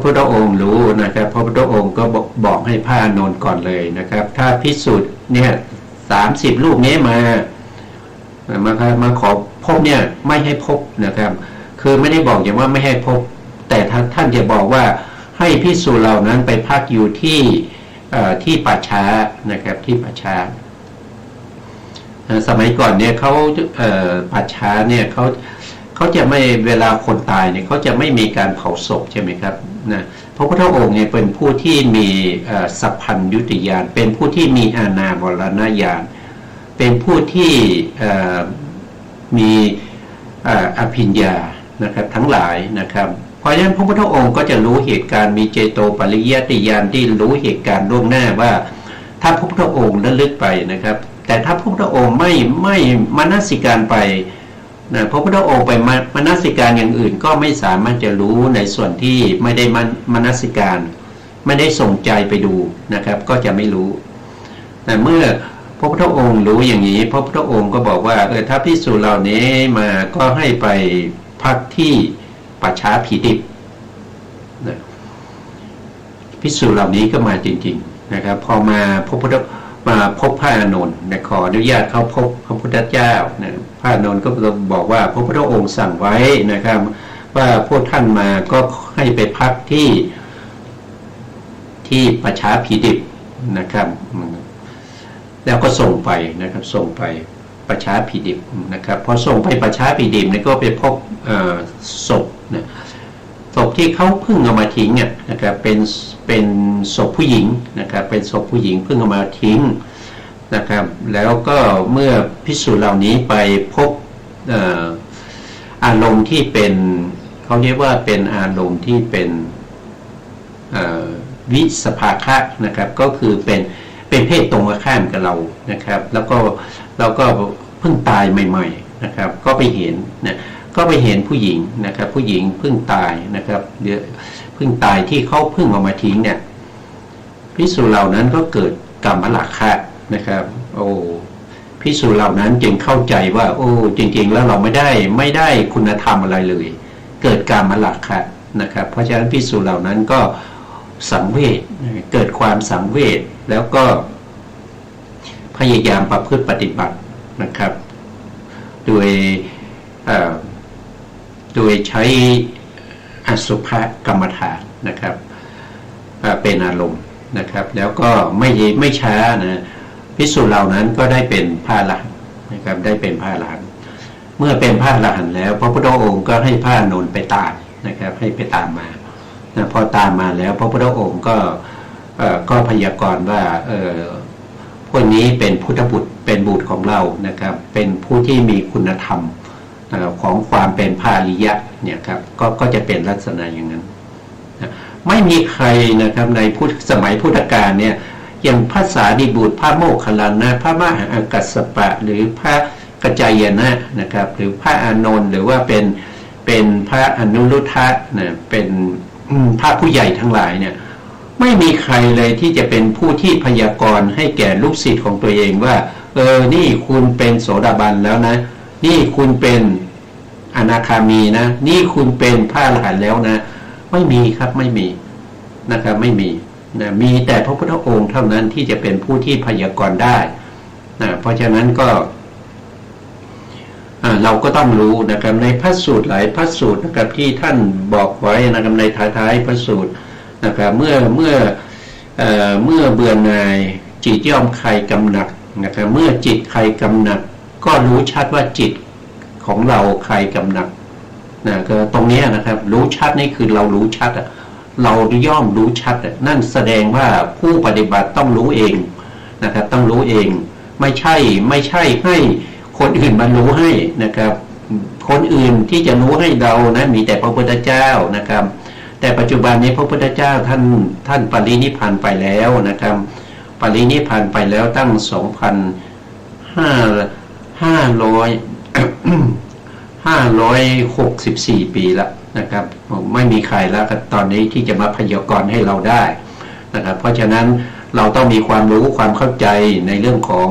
ทธองค์รู้นะครับพระพุทธองค์ก็บอกให้พระอานนท์ก่อนเลยนะครับถ้าภิกษุเนี่ย30 รูปนี้มาขอพบเนี่ยไม่ให้พบนะครับคือไม่ได้บอกอย่างว่าไม่ให้พบแต่ท่านจะบอกว่าให้ภิกษุเหล่านั้นไปพักอยู่ที่ป่าช้านะครับที่ป่าช้าสมัยก่อนเนี่ยเขาป่าช้าเนี่ยเขาจะไม่เวลาคนตายเนี่ยเขาจะไม่มีการเผาศพใช่ไหมครับนะพระพุทธองค์เนี่ยเป็นผู้ที่มีสัพพัญญุตญาณเป็นผู้ที่มีอาณามรณญาณเป็นผู้ที่มีอภิญญานะครับทั้งหลายนะครับเพราะฉะนั้นพระพุทธองค์ก็จะรู้เหตุการณ์มีเจโตปริยติญาณที่รู้เหตุการณ์ล่วงหน้าว่าถ้าพระพุทธองค์ระลึกไปนะครับแต่ถ้าพระพุทธองค์ไม่มนสิการไปนะพระพุทธองค์ไปมนสิการอย่างอื่นก็ไม่สามารถจะรู้ในส่วนที่ไม่ได้มนสิการไม่ได้ส่งใจไปดูนะครับก็จะไม่รู้แต่เมื่อพระพุทธองค์รู้อย่างนี้พระพุทธองค์ก็บอกว่าถ้าภิกษุเหล่านี้มาก็ให้ไปพักที่ป่าช้าผีดิบนะภิกษุเหล่านี้ก็มาจริงๆนะครับพอมาพบพระอานนท์ขออนุญาตเข้าพบพระพุทธเจ้านะพระอานนท์ก็บอกว่าพระพุทธองค์สั่งไว้นะครับว่าพวกท่านมาก็ให้ไปพักที่ป่าช้าผีดิบนะครับแล้วก็ส่งไปนะครับส่งไปป่าช้าผีดิบนะครับพอส่งไปป่าช้าผีดิบนี่ก็ไปพบศพนะศพที่เขาเพิ่งเอามาทิ้งนะครับเป็นศพผู้หญิงนะครับเป็นศพผู้หญิงเพิ่งเอามาทิ้งนะครับแล้วก็เมื่อภิกษุเหล่านี้ไปพบอารมณ์ที่เป็นเขาเรียกว่าเป็นอารมณ์ที่เป็นวิสภาคะนะครับก็คือเป็นเพศตรงข้ามกับเรานะครับแล้วก็เราก็เพิ่งตายใหม่ๆนะครับก็ไปเห็นนะก็ไปเห็นผู้หญิงนะครับผู้หญิงเพิ่งตายนะครับเพิ่งตายที่เขาเพิ่งเอามาทิ้งเนี่ยภิกษุเหล่านั้นก็เกิดกามราคะนะครับโอ้ภิกษุเหล่านั้นจึงเข้าใจว่าโอ้จริงๆแล้วเราไม่ได้คุณธรรมอะไรเลยเกิดกามราคะนะครับเพราะฉะนั้นภิกษุเหล่านั้นก็สังเวชเกิดความสังเวชแล้วก็พยายามประพฤติปฏิบัตินะครับโดยใช้อสุภกรรมฐานนะครับเป็นอารมณ์นะครับแล้วก็ไม่ช้านะภิกษุเหล่านั้นก็ได้เป็นพระอรหันต์นะครับได้เป็นพระอรหันต์เมื่อเป็นพระอรหันต์แล้วพระพุทธองค์ก็ให้พระอานนท์ไปตามนะครับให้ไปตามมานะพอตามมาแล้วพระพุทธองค์ก็พยากรณ์ว่าพวกนี้เป็นพุทธบุตรเป็นบุตรของเรานะครับเป็นผู้ที่มีคุณธรรมของความเป็นพระอริยะเนี่ยครับก็จะเป็นลักษณะอย่างนั้นนะไม่มีใครนะครับในสมัยพุทธกาลเนี่ยอย่างพระสารีบุตรพระโมคคัลลานะพระมหากัสสปะหรือพระกัจจายนะนะครับหรือพระอานนท์หรือว่าเป็นพระอนุรุทธะนะเป็นพระผู้ใหญ่ทั้งหลายเนี่ยไม่มีใครเลยที่จะเป็นผู้ที่พยากรณ์ให้แก่ลูกศิษย์ของตัวเองว่านี่คุณเป็นโสดาบันแล้วนะนี่คุณเป็นอนาคามีนะนี่คุณเป็นพระอรหันต์แล้วนะไม่มีครับไม่มีนะครับไม่มีนะมีแต่พระพุทธองค์เท่านั้นที่จะเป็นผู้ที่พยากรณ์ได้นะเพราะฉะนั้นก็เราก็ต้องรู้นะครับในพระสูตรหลายพระสูตรนะครับที่ท่านบอกไว้นะครับในท้ายๆพระสูตรนะครับเมื่อเบื่อหน่ายจิตย่อมคลายกำหนัดนะครับเมื่อจิตคลายกำหนัดก็รู้ชัดว่าจิตของเราคลายกำหนัดนะก็ตรงนี้นะครับรู้ชัดนี่คือเรารู้ชัดเราย่อมรู้ชัดนั่นแสดงว่าผู้ปฏิบัติต้องรู้เองนะครับต้องรู้เองไม่ใช่ให้คนอื่นมารู้ให้นะครับคนอื่นที่จะรู้ให้เรานะมีแต่พระพุทธเจ้านะครับแต่ปัจจุบันนี้พระพุทธเจ้าท่านปรินิพพานไปแล้วนะครับปรินิพพานไปแล้วตั้ง 2,500 564 ปีแล้วนะครับไม่มีใครแล้วตอนนี้ที่จะมาพยากรณ์ให้เราได้นะครับเพราะฉะนั้นเราต้องมีความรู้ความเข้าใจในเรื่องของ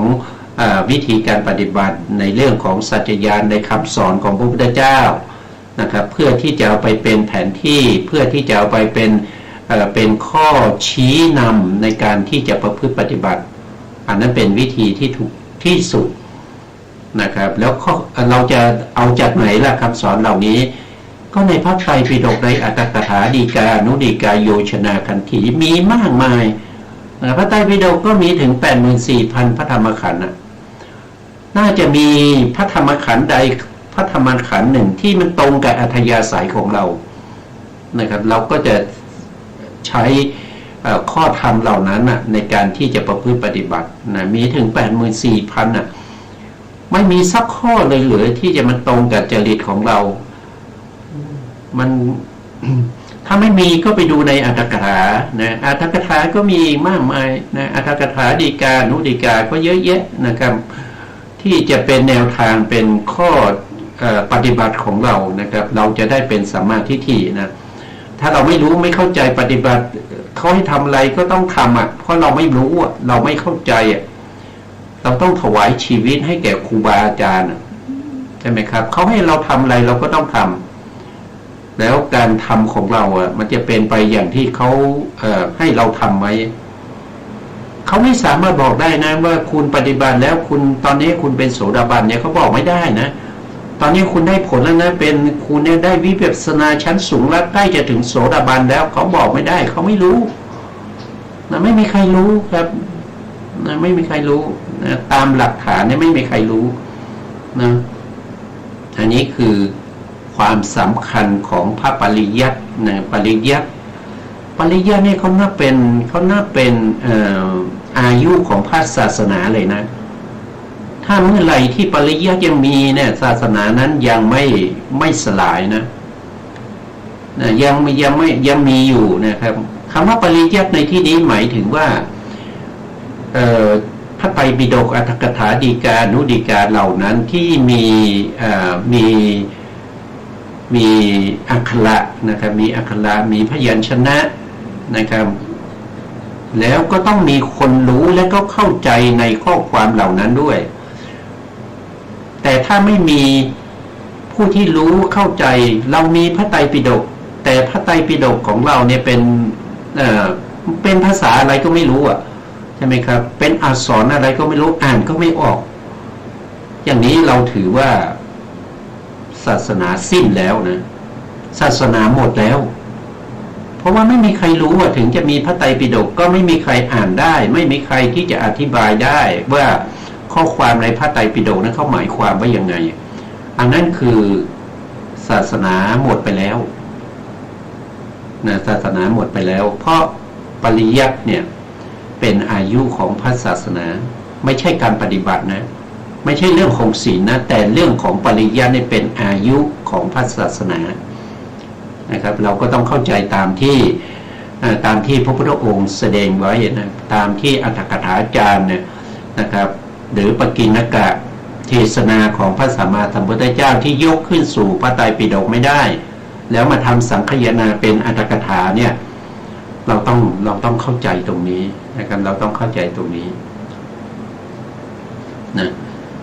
วิธีการปฏิบัติในเรื่องของสัจญาณในคำสอนของพระพุทธเจ้านะครับเพื่อที่จะเอาไปเป็นแผนที่เพื่อที่จะเอาไปเป็นข้อชี้นำในการที่จะประพฤติปฏิบัติอันนั้นเป็นวิธีที่ถูกที่สุดนะครับแล้วเราจะเอาจากไหนล่ะคำสอนเหล่านี้ก็ในพระไตรปิฎกในอัตถกถาฎีกานุฎีกาโยชนาคันธีมีมากมายพระไตรปิฎกก็มีถึง 84,000 พระธรรมขันธ์น่าจะมีพระธรรมขันธ์ใดพระธรรมขันธ์หนึ่งที่มันตรงกับอัธยาศัยของเรานะครับเราก็จะใช้ข้อธรรมเหล่านั้นในการที่จะประพฤติปฏิบัตินะมีถึง 84,000 ไม่มีสักข้อเลยเหลือที่จะมันตรงกับจริตของเรามันถ้าไม่มีก็ไปดูในอัตถกถานะอัตถกถาก็มีมากมายนะอัตถกถาฎีกานุฎีกาก็เยอะแยะนะครับที่จะเป็นแนวทางเป็นข้อปฏิบัติของเรานะครับเราจะได้เป็นสัมมาทิฏฐินะถ้าเราไม่รู้ไม่เข้าใจปฏิบัติเขาให้ทำอะไรก็ต้องทำเพราะเราไม่รู้เราไม่เข้าใจเราต้องถวายชีวิตให้แก่ครูบาอาจารย์ใช่ไหมครับเขาให้เราทำอะไรเราก็ต้องทำแล้วการทำของเรามันจะเป็นไปอย่างที่เขาให้เราทำไหมเขาไม่สามารถบอกได้นะว่าคุณปฏิบัติแล้วคุณตอนนี้คุณเป็นโสดาบันเนี่ยเขาบอกไม่ได้นะตอนนี้คุณได้ผลแล้วนะเป็นคุณเนี่ยได้วิปัสสนาชั้นสูงแล้วใกล้จะถึงโสดาบันแล้วเขาบอกไม่ได้เขาไม่รู้นะไม่มีใครรู้ครับนะไม่มีใครรู้นะตามหลักฐานเนี่ยไม่มีใครรู้นะอันนี้คือความสำคัญของพระปริยัตินะปริยัติเนี่ยเขานับเป็นอายุของพระศาสนาเลยนะถ้าเมื่อไหร่ที่ปริยัติยังมีเนี่ยศาสนานั้นยังไม่สลายนะยังมีอยู่นะครับคำว่าปริยัติในที่นี้หมายถึงว่าพระไตรปิฎกอัตถกถาฎีกานุฎีกาเหล่านั้นที่มีอักขระนะครับมีอักขระมีพยัญชนะนะครับแล้วก็ต้องมีคนรู้และก็เข้าใจในข้อความเหล่านั้นด้วยแต่ถ้าไม่มีผู้ที่รู้เข้าใจเรามีพระไตรปิฎกแต่พระไตรปิฎกของเราเนี่ยเป็นภาษาอะไรก็ไม่รู้ใช่ไหมครับเป็นอักษรอะไรก็ไม่รู้อ่านก็ไม่ออกอย่างนี้เราถือว่าศาสนาสิ้นแล้วนะศาสนาหมดแล้วเพราะว่าไม่มีใครรู้ถึงจะมีพระไตรปิฎกก็ไม่มีใครอ่านได้ไม่มีใครที่จะอธิบายได้ว่าข้อความในพระไตรปิฎกนั้นเขาหมายความว่ายังไงอันนั้นคือศาสนาหมดไปแล้วนะศาสนาหมดไปแล้วเพราะปริยัติเนี่ยเป็นอายุของพระศาสนาไม่ใช่การปฏิบัตินะไม่ใช่เรื่องของศีลนะแต่เรื่องของปริยัติเนี่ยเป็นอายุของพระศาสนานะครับเราก็ต้องเข้าใจตามที่พระพุทธองค์แสดงไว้นะตามที่อัตถกถาจารย์เนี่ยนะครับหรือปกิณกะเทศนาของพระสัมมาสัมพุทธเจ้าที่ยกขึ้นสู่พระไตรปิฎกไม่ได้แล้วมาทำสังคายนาเป็นอัตถกถาเนี่ยเราต้องเข้าใจตรงนี้นะครับเราต้องเข้าใจตรงนี้นะ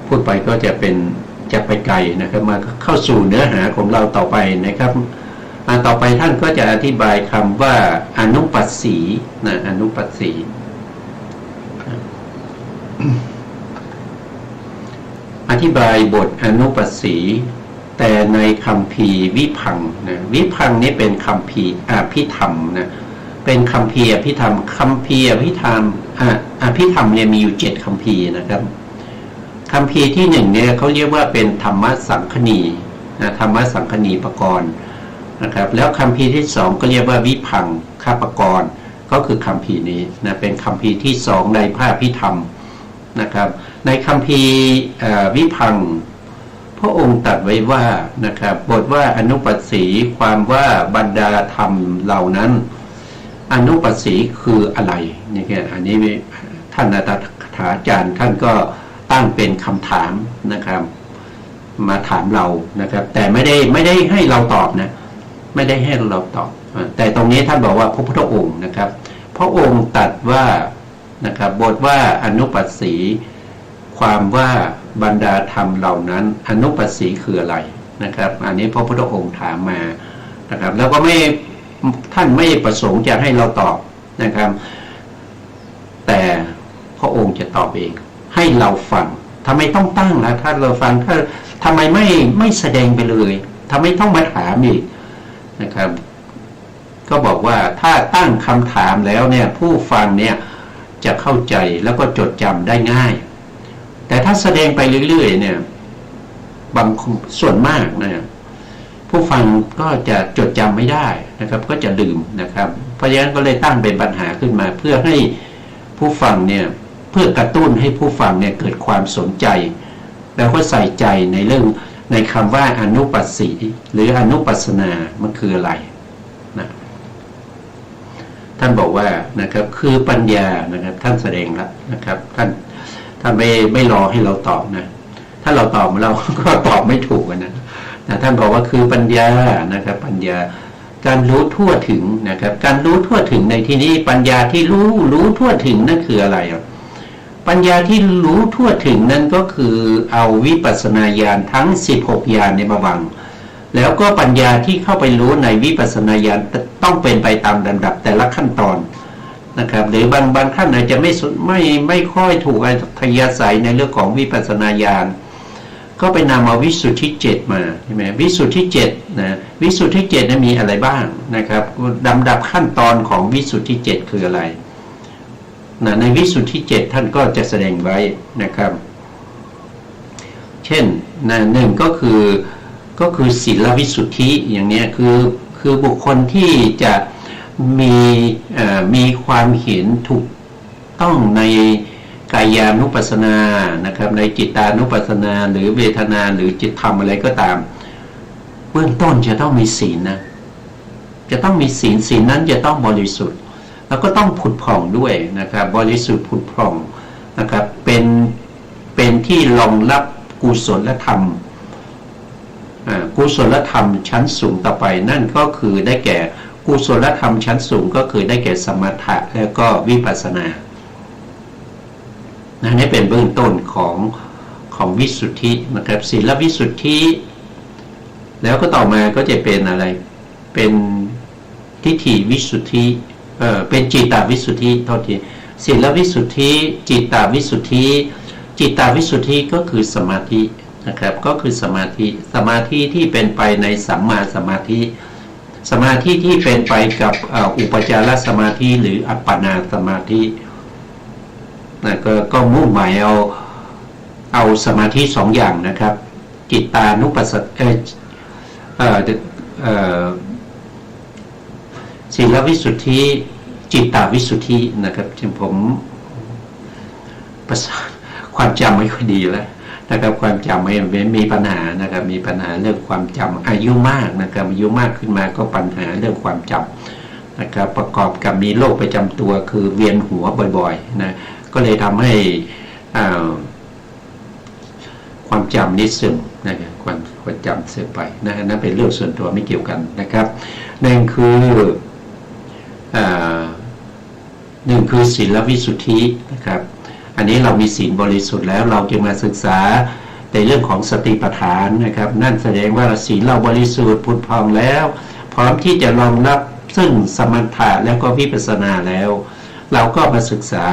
พูดไปก็จะไปไกลนะครับมาเข้าสู่เนื้อหาของเราต่อไปนะครับต่อไปท่านก็จะอธิบายคำว่าอนุปัสสีนะอนุปัสสีอธิบายบทอนุปัสสีแต่ในคัมภีร์วิพังค์นะวิพังค์นี้เป็นคัมภีร์อภิธรรมนะเป็นคัมภีร์อภิธรรมคัมภีร์อภิธรรมอภิธรรมเนี่ยมีอยู่7คัมภีร์นะครับคัมภีร์ที่1เนี่ยเขาเรียกว่าเป็นธรรมสังคณีนะธรรมสังคณีปกรณ์นะครับแล้วคัมภีร์ที่2ก็เรียกว่าวิพังคปกรณ์ก็คือคัมภีร์นี้นะเป็นคัมภีร์ที่2ในพระอภิธรรมนะครับในคัมภีร์วิพังพระองค์ตรัสไว้ว่านะครับบทว่าอนุปัสสีความว่าบรรดาธรรมเหล่านั้นอนุปัสสีคืออะไรนี่แค่อันนี้ท่านอัตถกถาจารย์ท่านก็ตั้งเป็นคำถามนะครับ มาถามเรานะครับแต่ไม่ได้ให้เราตอบนะไม่ได้ให้เราตอบแต่ตรงนี้ท่านบอกว่าพระพุทธองค์นะครับพระองค์ตรัสว่านะครับบทว่าอนุปัสสีความว่าบรรดาธรรมเหล่านั้นอนุปัสสีคืออะไรนะครับอันนี้พระพุทธองค์ถามมานะครับแล้วก็ท่านไม่ประสงค์จะให้เราตอบนะครับแต่พระองค์จะตอบเองให้เราฟังทำไมต้องตั้งล่ะถ้าเราฟังถ้าทำไมไม่แสดงไปเลยทำไมต้องมาถามอีกนะครับก็บอกว่าถ้าตั้งคำถามแล้วเนี่ยผู้ฟังเนี่ยจะเข้าใจแล้วก็จดจำได้ง่ายแต่ถ้าแสดงไปเรื่อยๆเนี่ยบางส่วนมากนะผู้ฟังก็จะจดจำไม่ได้นะครับก็จะลืมนะครับเพราะฉะนั้นก็เลยตั้งเป็นปัญหาขึ้นมาเพื่อให้ผู้ฟังเนี่ยเพื่อกระตุ้นให้ผู้ฟังเนี่ยเกิดความสนใจแล้วก็ใส่ใจในเรื่องในคำว่าอนุปัสสีหรืออนุปัสนามันคืออะไรนะท่านบอกว่านะครับคือปัญญานะครับท่านแสดงแล้วนะครับท่านไม่รอให้เราตอบนะถ้าเราตอบเราก็ตอบไม่ถูกนะท่านบอกว่าคือปัญญานะครับปัญญาการรู้ทั่วถึงนะครับการรู้ทั่วถึงในที่นี้ปัญญาที่รู้ทั่วถึงนั่นคืออะไรปัญญาที่รู้ทั่วถึงนั่นก็คือเอาวิปัสสนาญาณทั้ง16ญาณในมาวังแล้วก็ปัญญาที่เข้าไปรู้ในวิปัสสนาญาณต้องเป็นไปตามลำดับแต่ละขั้นตอนนะครับหรือบางท่านอาจจะไม่ค่อยถูกอัธยาศัยในเรื่องของวิปัสสนาญาณก็ไปนำเอาวิสุทธิ7มาใช่ไหมวิสุทธิ7นะวิสุทธิ7นั้นมีอะไรบ้างนะครับลำดับขั้นตอนของวิสุทธิ7คืออะไรนะในวิสุทธิ7ท่านก็จะแสดงไว้นะครับเช่นนะหนึ่งก็คือศีลวิสุทธิอย่างนี้คือบุคคลที่จะมีความเห็นถูกต้องในกายานุปัสสนานะครับในจิตานุปัสสนาหรือเวทนาหรือจิตธรรมอะไรก็ตามเบื้องต้นจะต้องมีศีลนะจะต้องมีศีลนั้นจะต้องบริสุทธิ์แล้วก็ต้องผุดผ่องด้วยนะครับบริสุทธิ์ผุดผ่องนะครับเป็นที่รองรับกุศลธรรมกุศลธรรมชั้นสูงต่อไปนั่นก็คือได้แก่กุศลธรรมชั้นสูงก็คือได้แก่สมถะแล้วก็วิปัสสนานี่เป็นเบื้องต้นของวิสุทธินะครับศีลวิสุทธิแล้วก็ต่อมาก็จะเป็นอะไรเป็นทิฏฐิวิสุทธิเป็นจิตตวิสุทธิเท่าที่ศีลวิสุทธิจิตตวิสุทธิจิตตวิสุทธิก็คือสมาธินะครับก็คือสมาธิที่เป็นไปในสัมมาสมาธิสมาธิที่เป็นไปกับอุปจารสมาธิหรืออัปปนาสมาธินะก็มุ่งหมายเอาสมาธิ2อย่างนะครับจิตตานุปัสสศีลวิสุทธิจิตตวิสุทธินะครับซึ่งผมความจำไม่ค่อยดีแล้วนะครับความจำไม่มีปัญหานะครับมีปัญหาเรื่องความจำอายุมากนะครับอายุมากขึ้นมาก็ปัญหาเรื่องความจำนะครับประกอบกับมีโรคประจำตัวคือเวียนหัวบ่อยๆนะก็เลยทำให้ความจำนี้เสื่อมนะครับความจำเสื่อมไปนะนั่นเป็นเรื่องส่วนตัวไม่เกี่ยวกันนะครับหนึ่งคือศีลวิสุทธินะครับอันนี้เรามีศีลบริสุทธิ์แล้วเราจึงมาศึกษาในเรื่องของสติปัฏฐานนะครับนั่นแสดงว่าศีลเราบริสุทธิ์ผุดพองแล้วพร้อมที่จะรองรับซึ่งสมถะแล้วก็วิปัสสนาแล้วเราก็มาศึกษา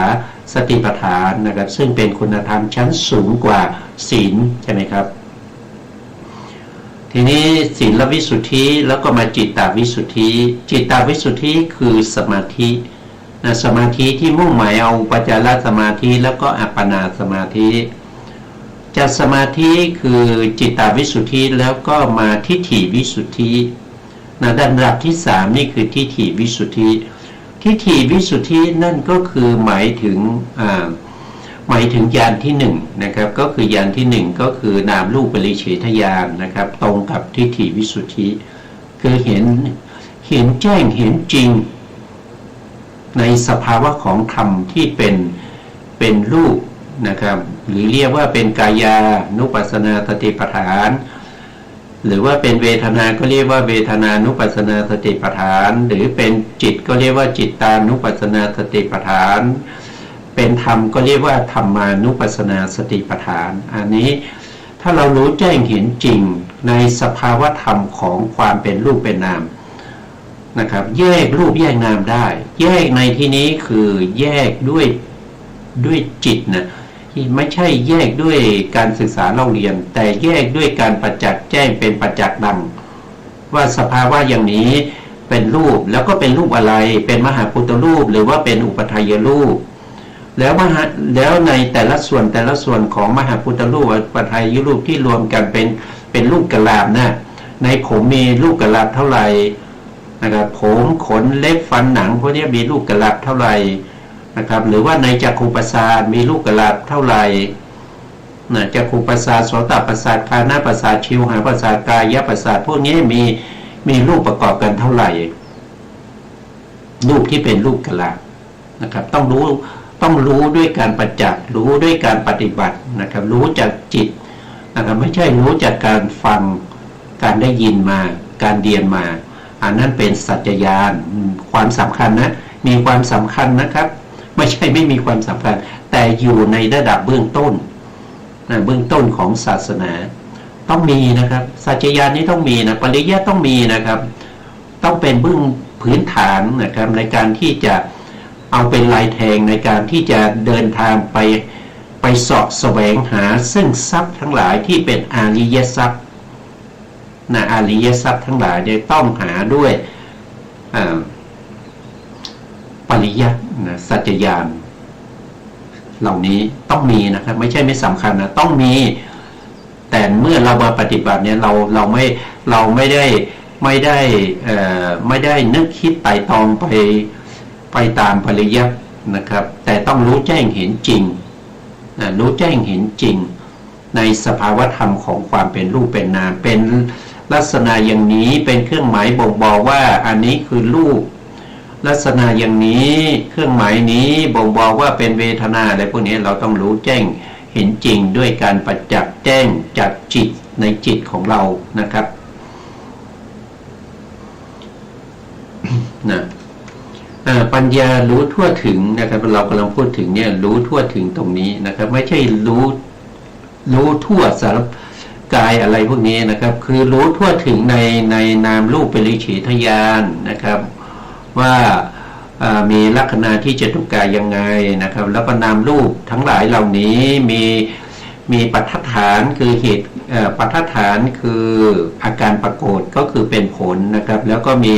สติปัฏฐานนะครับซึ่งเป็นคุณธรรมชั้นสูงกว่าศีลใช่ไหมครับทีนี้ศีลวิสุทธิแล้วก็มาจิตตวิสุทธิจิตตวิสุทธิคือสมาธิสมาธิที่มุ่งหมายเอาอุปจารสมาธิแล้วก็อัปปนาสมาธิจากสมาธิคือจิตตวิสุทธิแล้วก็มาทิฏฐิวิสุทธิระดับที่3นี่คือทิฏฐิวิสุทธิทิฏฐิวิสุทธินั่นก็คือหมายถึงญาณที่1นะครับก็คือญาณที่1ก็คือนามรูปปริเฉทญาณนะครับตรงกับทิฏฐิวิสุทธิคือเห็นแจ้งเห็นจริงในสภาวะของธรรมที่เป็นรูป นะครับหรือเรียกว่าเป็นกายานุปัสสนาสติปัฏฐานหรือว่าเป็นเวทนาก็เรียกว่าเวทนานุปัสสนาสติปัฏฐานหรือเป็นจิตก็เรียกว่าจิตตานุปัสสนาสติปัฏฐานเป็นธรรมก็เรียกว่าธรรมานุปัสสนาสติปัฏฐานอันนี้ถ้าเรารู้แจ้งเห็นจริงในสภาวะธรรมของความเป็นรูปเป็นนามนะครับแยกรูปแยกนามได้แยกในที่นี้คือแยกด้วยจิตนะไม่ใช่แยกด้วยการศึกษาเล่าเรียนแต่แยกด้วยการประจักษ์แจ้งเป็นประจักษ์ดังว่าสภาวะอย่างนี้เป็นรูปแล้วก็เป็นรูปอะไรเป็นมหาพุทธรูปหรือว่าเป็นอุปทายรูปแล้วในแต่ละส่วนของมหาพุทธรูปอุปทายรูปที่รวมกันเป็นรูปกะลาบนะในผมมีรูปกะลาบเท่าไหร่นะครับผมขนเล็บฟันหนังพวกนี้มีรูปกะลาบเท่าไหร่นะครับหรือว่าในจักขุประสาทมีรูปกะลาบเท่าไหร่จักขุประสาทโสตประสาทคานะประสาทชิวหาประสาทกายประสาทพวกนี้มีรูปประกอบกันเท่าไหร่รูปที่เป็นรูปกะลาบนะครับต้องรู้ด้วยการประจักษ์รู้ด้วยการปฏิบัตินะครับรู้จากจิตนะครับไม่ใช่รู้จากการฟังการได้ยินมาการเรียนมาอันนั้นเป็นสัจจญาณความสำคัญนะมีความสำคัญนะครับไม่ใช่ไม่มีความสำคัญแต่อยู่ในระดับเบื้องต้นเบื้องต้นของศาสนาต้องมีนะครับสัจจญาณนี้ต้องมีนะปริยัติต้องมีนะครับต้องเป็นเบื้องพื้นฐานนะครับในการที่จะเอาเป็นลายแทงในการที่จะเดินทางไปเสาะแสวงหาซึ่งทรัพย์ทั้งหลายที่เป็นอริยทรัพย์อริยทรัพย์ทั้งหลายเนี่ยต้องหาด้วยปริยัติสัจจญาณเหล่านี้ต้องมีนะครับไม่ใช่ไม่สำคัญนะต้องมีแต่เมื่อเรามาปฏิบัติเนี่ยเราไม่ได้นึกคิดไต่ตองไปตามปริยัตินะครับแต่ต้องรู้แจ้งเห็นจริงรู้แจ้งเห็นจริงในสภาวธรรมของความเป็นรูปเป็นนามเป็นลักษณะอย่างนี้เป็นเครื่องหมายบ่งบอกว่าอันนี้คือรูปลักษณะอย่างนี้เครื่องหมายนี้บ่งบอกว่าเป็นเวทนาอะไรพวกนี้เราต้องรู้แจ้งเห็นจริงด้วยการประจักษ์แจ้งจากจิตในจิตของเรานะครับปัญญารู้ทั่วถึงนะครับเรากำลังพูดถึงเนี่ยรู้ทั่วถึงตรงนี้นะครับไม่ใช่รู้ทั่วสารกายอะไรพวกนี้นะครับคือรู้ทั่วถึงในนามรูปปริฉีทญาณนะครับว่ามีลักษณะที่จตุกายยังไงนะครับแล้วก็นามรูปทั้งหลายเหล่านี้มีปัฏฐานคือเหตุปัฏฐานคืออาการปรากฏก็คือเป็นผลนะครับแล้วก็มี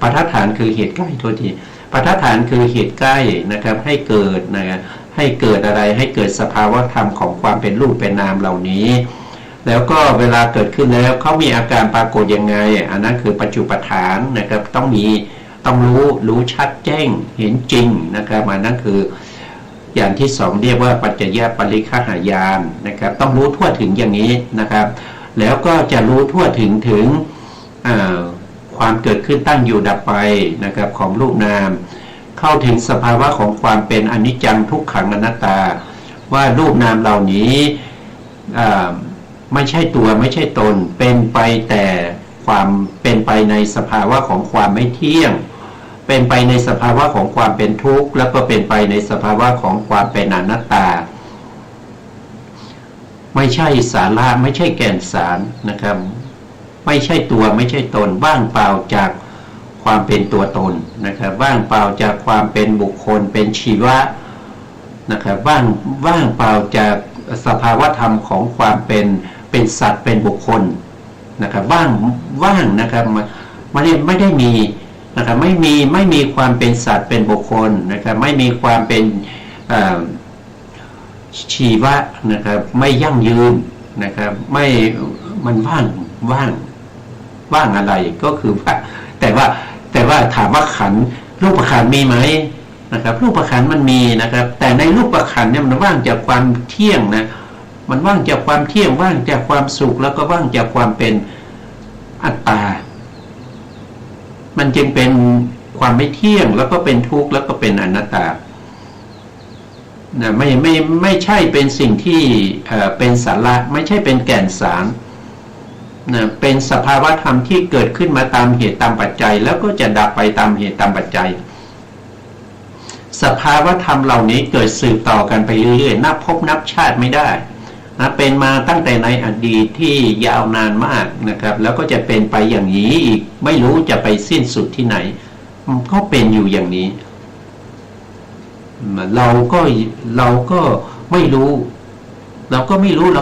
ปัฏฐานคือเหตุใกล้โทษทีปัฏฐานคือเหตุใกล้นะครับให้เกิดนะครับให้เกิดอะไรให้เกิดสภาวะธรรมของความเป็นรูปเป็นนามเหล่านี้แล้วก็เวลาเกิดขึ้นแล้วเขามีอาการปรากฏยังไงอันนั้นคือปัจจุปฐานนะครับต้องรู้ชัดแจ้งเห็นจริงนะครับอันนั้นคืออย่างที่สองเรียกว่าปัจจยปริฆหายานนะครับต้องรู้ทั่วถึงอย่างนี้นะครับแล้วก็จะรู้ทั่วถึงความเกิดขึ้นตั้งอยู่ดับไปนะครับของรูปนามเข้าถึงสภาวะของความเป็นอนิจจังทุกขังอนัตตาว่ารูปนามเหล่านี้ไม่ใช่ตัวไม่ใช่ตนเป็นไปแต่ความเป็นไปในสภาวะของความไม่เที่ยงเป็นไปในสภาวะของความเป็นทุกข์แล้วก็เป็นไปในสภาวะของความเป็นอนัตตาไม่ใช่สาระไม่ใช่แก่นสารนะครับไม่ใช่ตัวไม่ใช่ตนว่างเปล่าจากความเป็นตัวตนนะครับว่างเปล่าจากความเป็นบุคคลเป็นชีวะนะครับว่างเปล่าจากสภาวะธรรมของความเป็นสัตว์เป็นบุคคลนะครับว่างนะครับไม่ได้มีนะครับไม่มีความเป็นสัตว์เป็นบุคคลนะครับไม่มีความเป็นชีวะนะครับไม่ยั่งยืนนะครับไม่มันว่างอะไรก็คือว่าแต่ว่าถามว่าขันธ์รูปขันธ์มีไหมนะครับรูปขันธ์มันมีนะครับแต่ในรูปขันธ์เนี่ยมันว่างจากความเที่ยงนะมันว่างจากความเที่ยงว่างจากความสุขแล้วก็ว่างจากความเป็นอัตตามันจึงเป็นความไม่เที่ยงแล้วก็เป็นทุกข์แล้วก็เป็นอนัตตา นะไม่ใช่เป็นสิ่งที่เป็นสาระไม่ใช่เป็นแก่นสารนะเป็นสภาวะธรรมที่เกิดขึ้นมาตามเหตุตามปัจจัยแล้วก็จะดับไปตามเหตุตามปัจจัยสภาวะธรรมเหล่านี้เกิดสืบต่อกันไปเรื่อยๆนับพบนับชาติไม่ได้นะเป็นมาตั้งแต่ในอดีตที่ยาวนานมากนะครับแล้วก็จะเป็นไปอย่างนี้อีกไม่รู้จะไปสิ้นสุดที่ไหนก็เป็นอยู่อย่างนี้เราก็ไม่รู้เรา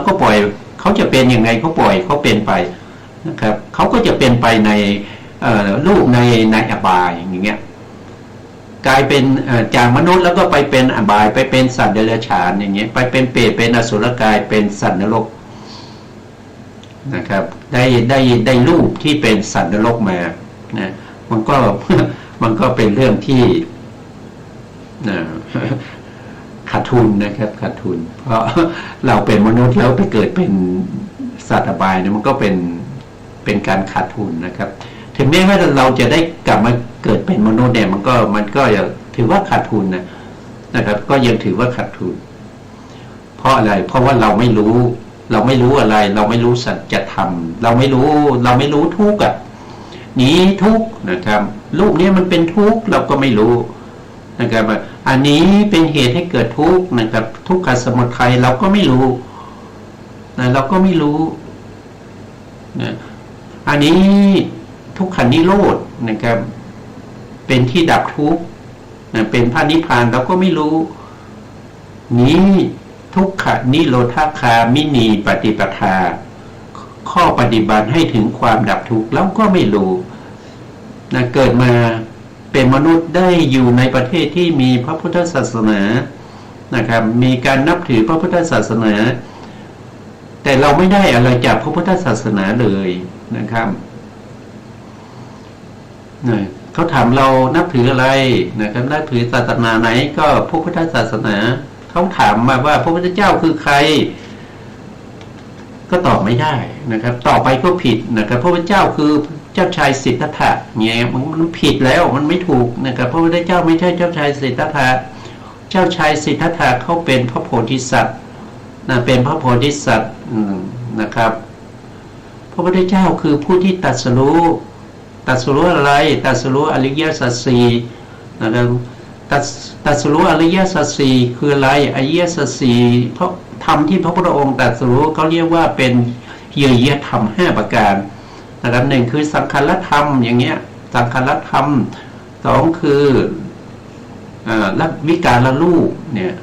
ก็ปล่อยเขาจะเป็นยังไงเขาปล่อยเขาเป็นไปนะครับเขาก็จะเป็นไปในรูปในอบายอย่างเงี้ยกลายเป็นจากมนุษย์แล้วก็ไปเป็นอบายไปเป็นสัตว์เดรัจฉานอย่างเงี้ยไปเป็นเปรตเป็นอสุรกายเป็นสัตว์นรกนะครับได้รูปที่เป็นสัตว์นรกมานะมันก็เป็นเรื่องที่ขาดทุนนะครับขาดทุนเพราะเราเป็นมนุษย์แล้วไปเกิดเป็นสัตว์อบายเนี่ยมันก็เป็นการขาดทุนนะครับถึงแม้ว่าเราจะได้กลับมาเกิดเป็นมนุษย์เนี่ยมันก็ถือว่าขาดทุนนะครับก็ยังถือว่าขาดทุนเพราะอะไรเพราะว่าเราไม่รู้อะไรเราไม่รู้สัจธรรมเราไม่รู้ทุกข์หนีทุกข์นะครับรูปนี้มันเป็นทุกข์เราก็ไม่รู้นะครับอันนี้เป็นเหตุให้เกิดทุกข์นะครับทุกขสมุทัยเราก็ไม่รู้นะเราก็ไม่รู้นะอันนี้ทุกขันนิโรธนะครับเป็นที่ดับทุกข์นะเป็นพระนิพพานเราก็ไม่รู้นี้ทุกขนิโรธคามินีปฏิปทาข้อปฏิบัติให้ถึงความดับทุกข์เราก็ไม่รู้นะเกิดมาเป็นมนุษย์ได้อยู่ในประเทศที่มีพระพุทธศาสนานะครับมีการนับถือพระพุทธศาสนาแต่เราไม่ได้อะไรจากพระพุทธศาสนาเลยนะครับเขาถามเรานับถืออะไรนะครับนับถือศาสนาไหนก็พระพุทธศาสนาเขาถามมาว่าพระพุทธเจ้าคือใครก็ตอบไม่ได้นะครับต่อไปก็ผิดนะครับพระพุทธเจ้าคือเจ้าชายสิทธัตถะเนี่ยมันผิดแล้วมันไม่ถูกนะครับพระพุทธเจ้าไม่ใช่เจ้าชายสิทธัตถะเจ้าชายสิทธัตถะเขาเป็นพระโพธิสัตว์เป็นพระโพธิสัตว์นะครับพระพุทธเจ้าคือผู้ที่ตรัสรู้อะไรตรัสรู้อริยสัจสี่นะครับตรัสรู้อริยสัจสี่คืออะไรอริยสัจสี่เพราะธรรมที่พระพุทธองค์ตรัสรู้เขาเรียกว่าเป็นเยียธรรม5ประการนะครับหนึ่งคือสังขารธรรมอย่างเงี้ยสังขารธรรมสองคือลักวิการรูปเนี่ย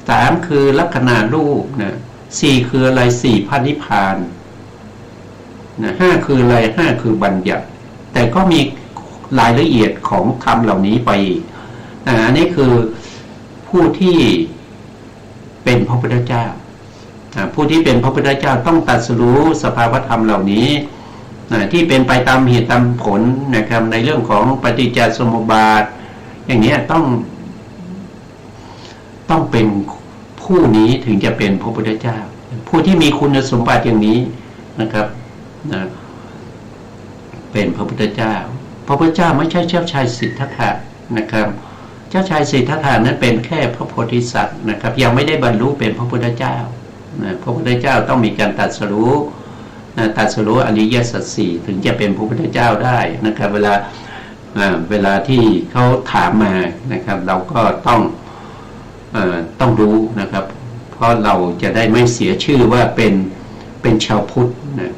สามคือลักขณะรูปนะสี่คืออะไรสี่พระนิพพานนะห้าคืออะไรห้าคือบัญญัติแต่ก็มีรายละเอียดของธรรมเหล่านี้ไปอันนี้คือผู้ที่เป็นพระพุทธเจ้าผู้ที่เป็นพระพุทธเจ้าต้องตรัสรู้สภาวธรรมเหล่านี้ที่เป็นไปตามเหตุตามผลนะครับในเรื่องของปฏิจจสมุปบาทอย่างนี้ต้องเป็นผู้นี้ถึงจะเป็นพระพุทธเจ้าผู้ที่มีคุณสมบัติอย่างนี้นะครับเป็นพระพุทธเจ้าพระพุทธเจ้าไม่ใช่เจ้าชายสิทธัตถะนะครับเจ้าชายสิทธัตถะนั้นเป็นแค่พระโพธิสัตว์นะครับยังไม่ได้บรรลุเป็นพระพุทธเจ้าพระพุทธเจ้าต้องมีการตรัสรู้อริยสัจสี่ถึงจะเป็นพระพุทธเจ้าได้นะครับเวลาที่เขาถามมานะครับเราก็ต้องรู้นะครับเพราะเราจะได้ไม่เสียชื่อว่าเป็นชาวพุทธนะ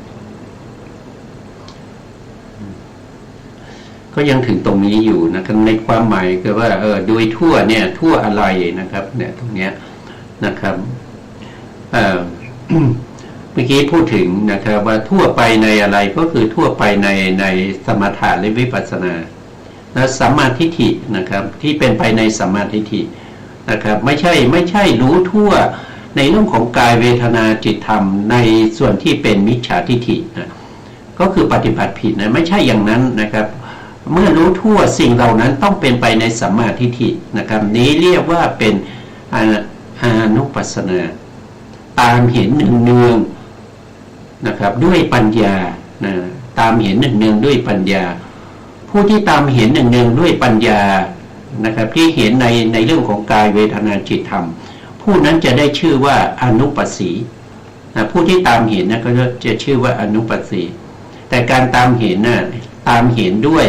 ก็ยังถึงตรงนี้อยู่นะครับในความหมายคือว่าโดยทั่วเนี่ยทั่วอะไรนะครับเนี่ยตรงเนี้ยนะครับเมื่อกี้พูดถึงนะครับว่าทั่วไปในอะไรก็คือทั่วไปในสมถะและวิปัสสนาและสัมมาทิฏฐินะครับที่เป็นไปในสัมมาทิฏฐินะครับไม่ใช่รู้ทั่วในเรื่องของกายเวทนาจิตธรรมในส่วนที่เป็นมิจฉาทิฏฐินะก็คือปฏิบัติผิดนะไม่ใช่อย่างนั้นนะครับเมื่อรู้ทั่วสิ่งเหล่านั้นต้องเป็นไปในสัมมาทิฏฐินะครับนี้เรียกว่าเป็นอานุปัสสนาตามเห็นเนืองๆนะครับด้วยปัญญาตามเห็นเนืองๆด้วยปัญญาผู้ที่ตามเห็นเนืองๆด้วยปัญญา นะครับที่เห็นในเรื่องของกายเวทนาจิตธรรมผู้นั้นจะได้ชื่อว่าอนุปัสสีนะผู้ที่ตามเห็นนะก็จะชื่อว่าอนุปัสสีแต่การตามเห็นนะตามเห็นด้วย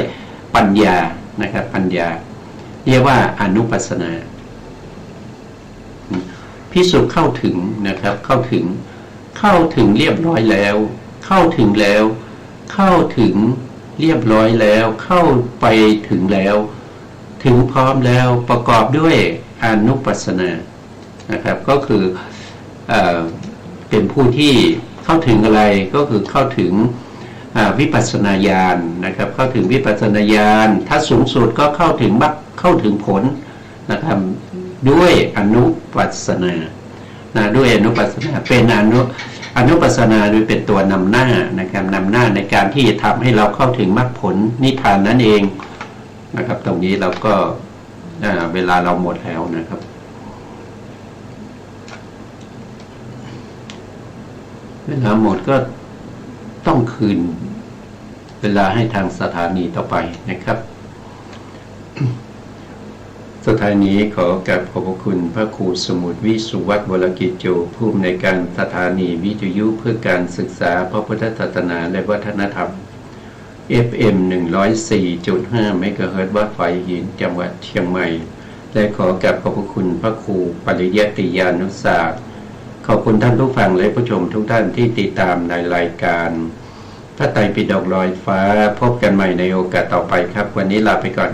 ปัญญานะครับปัญญาเรียกว่าอนุปัสสนาภิกษุเข้าถึงนะครับเข้าถึงเรียบร้อยแล้วเข้าถึงแล้วเข้าถึงเรียบร้อยแล้วเข้าไปถึงแล้วถึงพร้อมแล้วประกอบด้วยอนุปัสสนานะครับก็คือเป็นผู้ที่เข้าถึงอะไรก็คือเข้าถึงวิปัสสนาญาณนะครับเข้าถึงวิปัสสนาญาณถ้าสูงสุดก็เข้าถึงมรรคเข้าถึงผลนะครับด้วยอนุปัสสนาด้วยอนุปัสสนาเป็นอนุปัสสนาโดยเป็นตัวนำหน้านะครับนำหน้าในการที่จะทำให้เราเข้าถึงมรรคผลนิพพานนั่นเองนะครับตรงนี้เราก็เวลาเราหมดแล้วนะครับเวลาหมดก็ต้องคืนเวลาให้ทางสถานีต่อไปนะครับ สถานีขอกราบขอบพระคุณพระครูสมุทรวิสุวัฒน์วรกิจโจผู้อำนวยการสถานีวิทยุเพื่อการศึกษาพระพุทธศาสนาและวัฒนธรรม FM 104.5 เมกะเฮิรตซ์วัดไฟหินจังหวัดเชียงใหม่และขอกราบขอบพระคุณพระครูปริยัติยานุศาสตร์ขอบคุณท่านผู้ฟังและผู้ชมทุกท่านที่ติดตามในรายการพระไตรปิฎกลอยฟ้าพบกันใหม่ในโอกาสต่อไปครับวันนี้ลาไปก่อน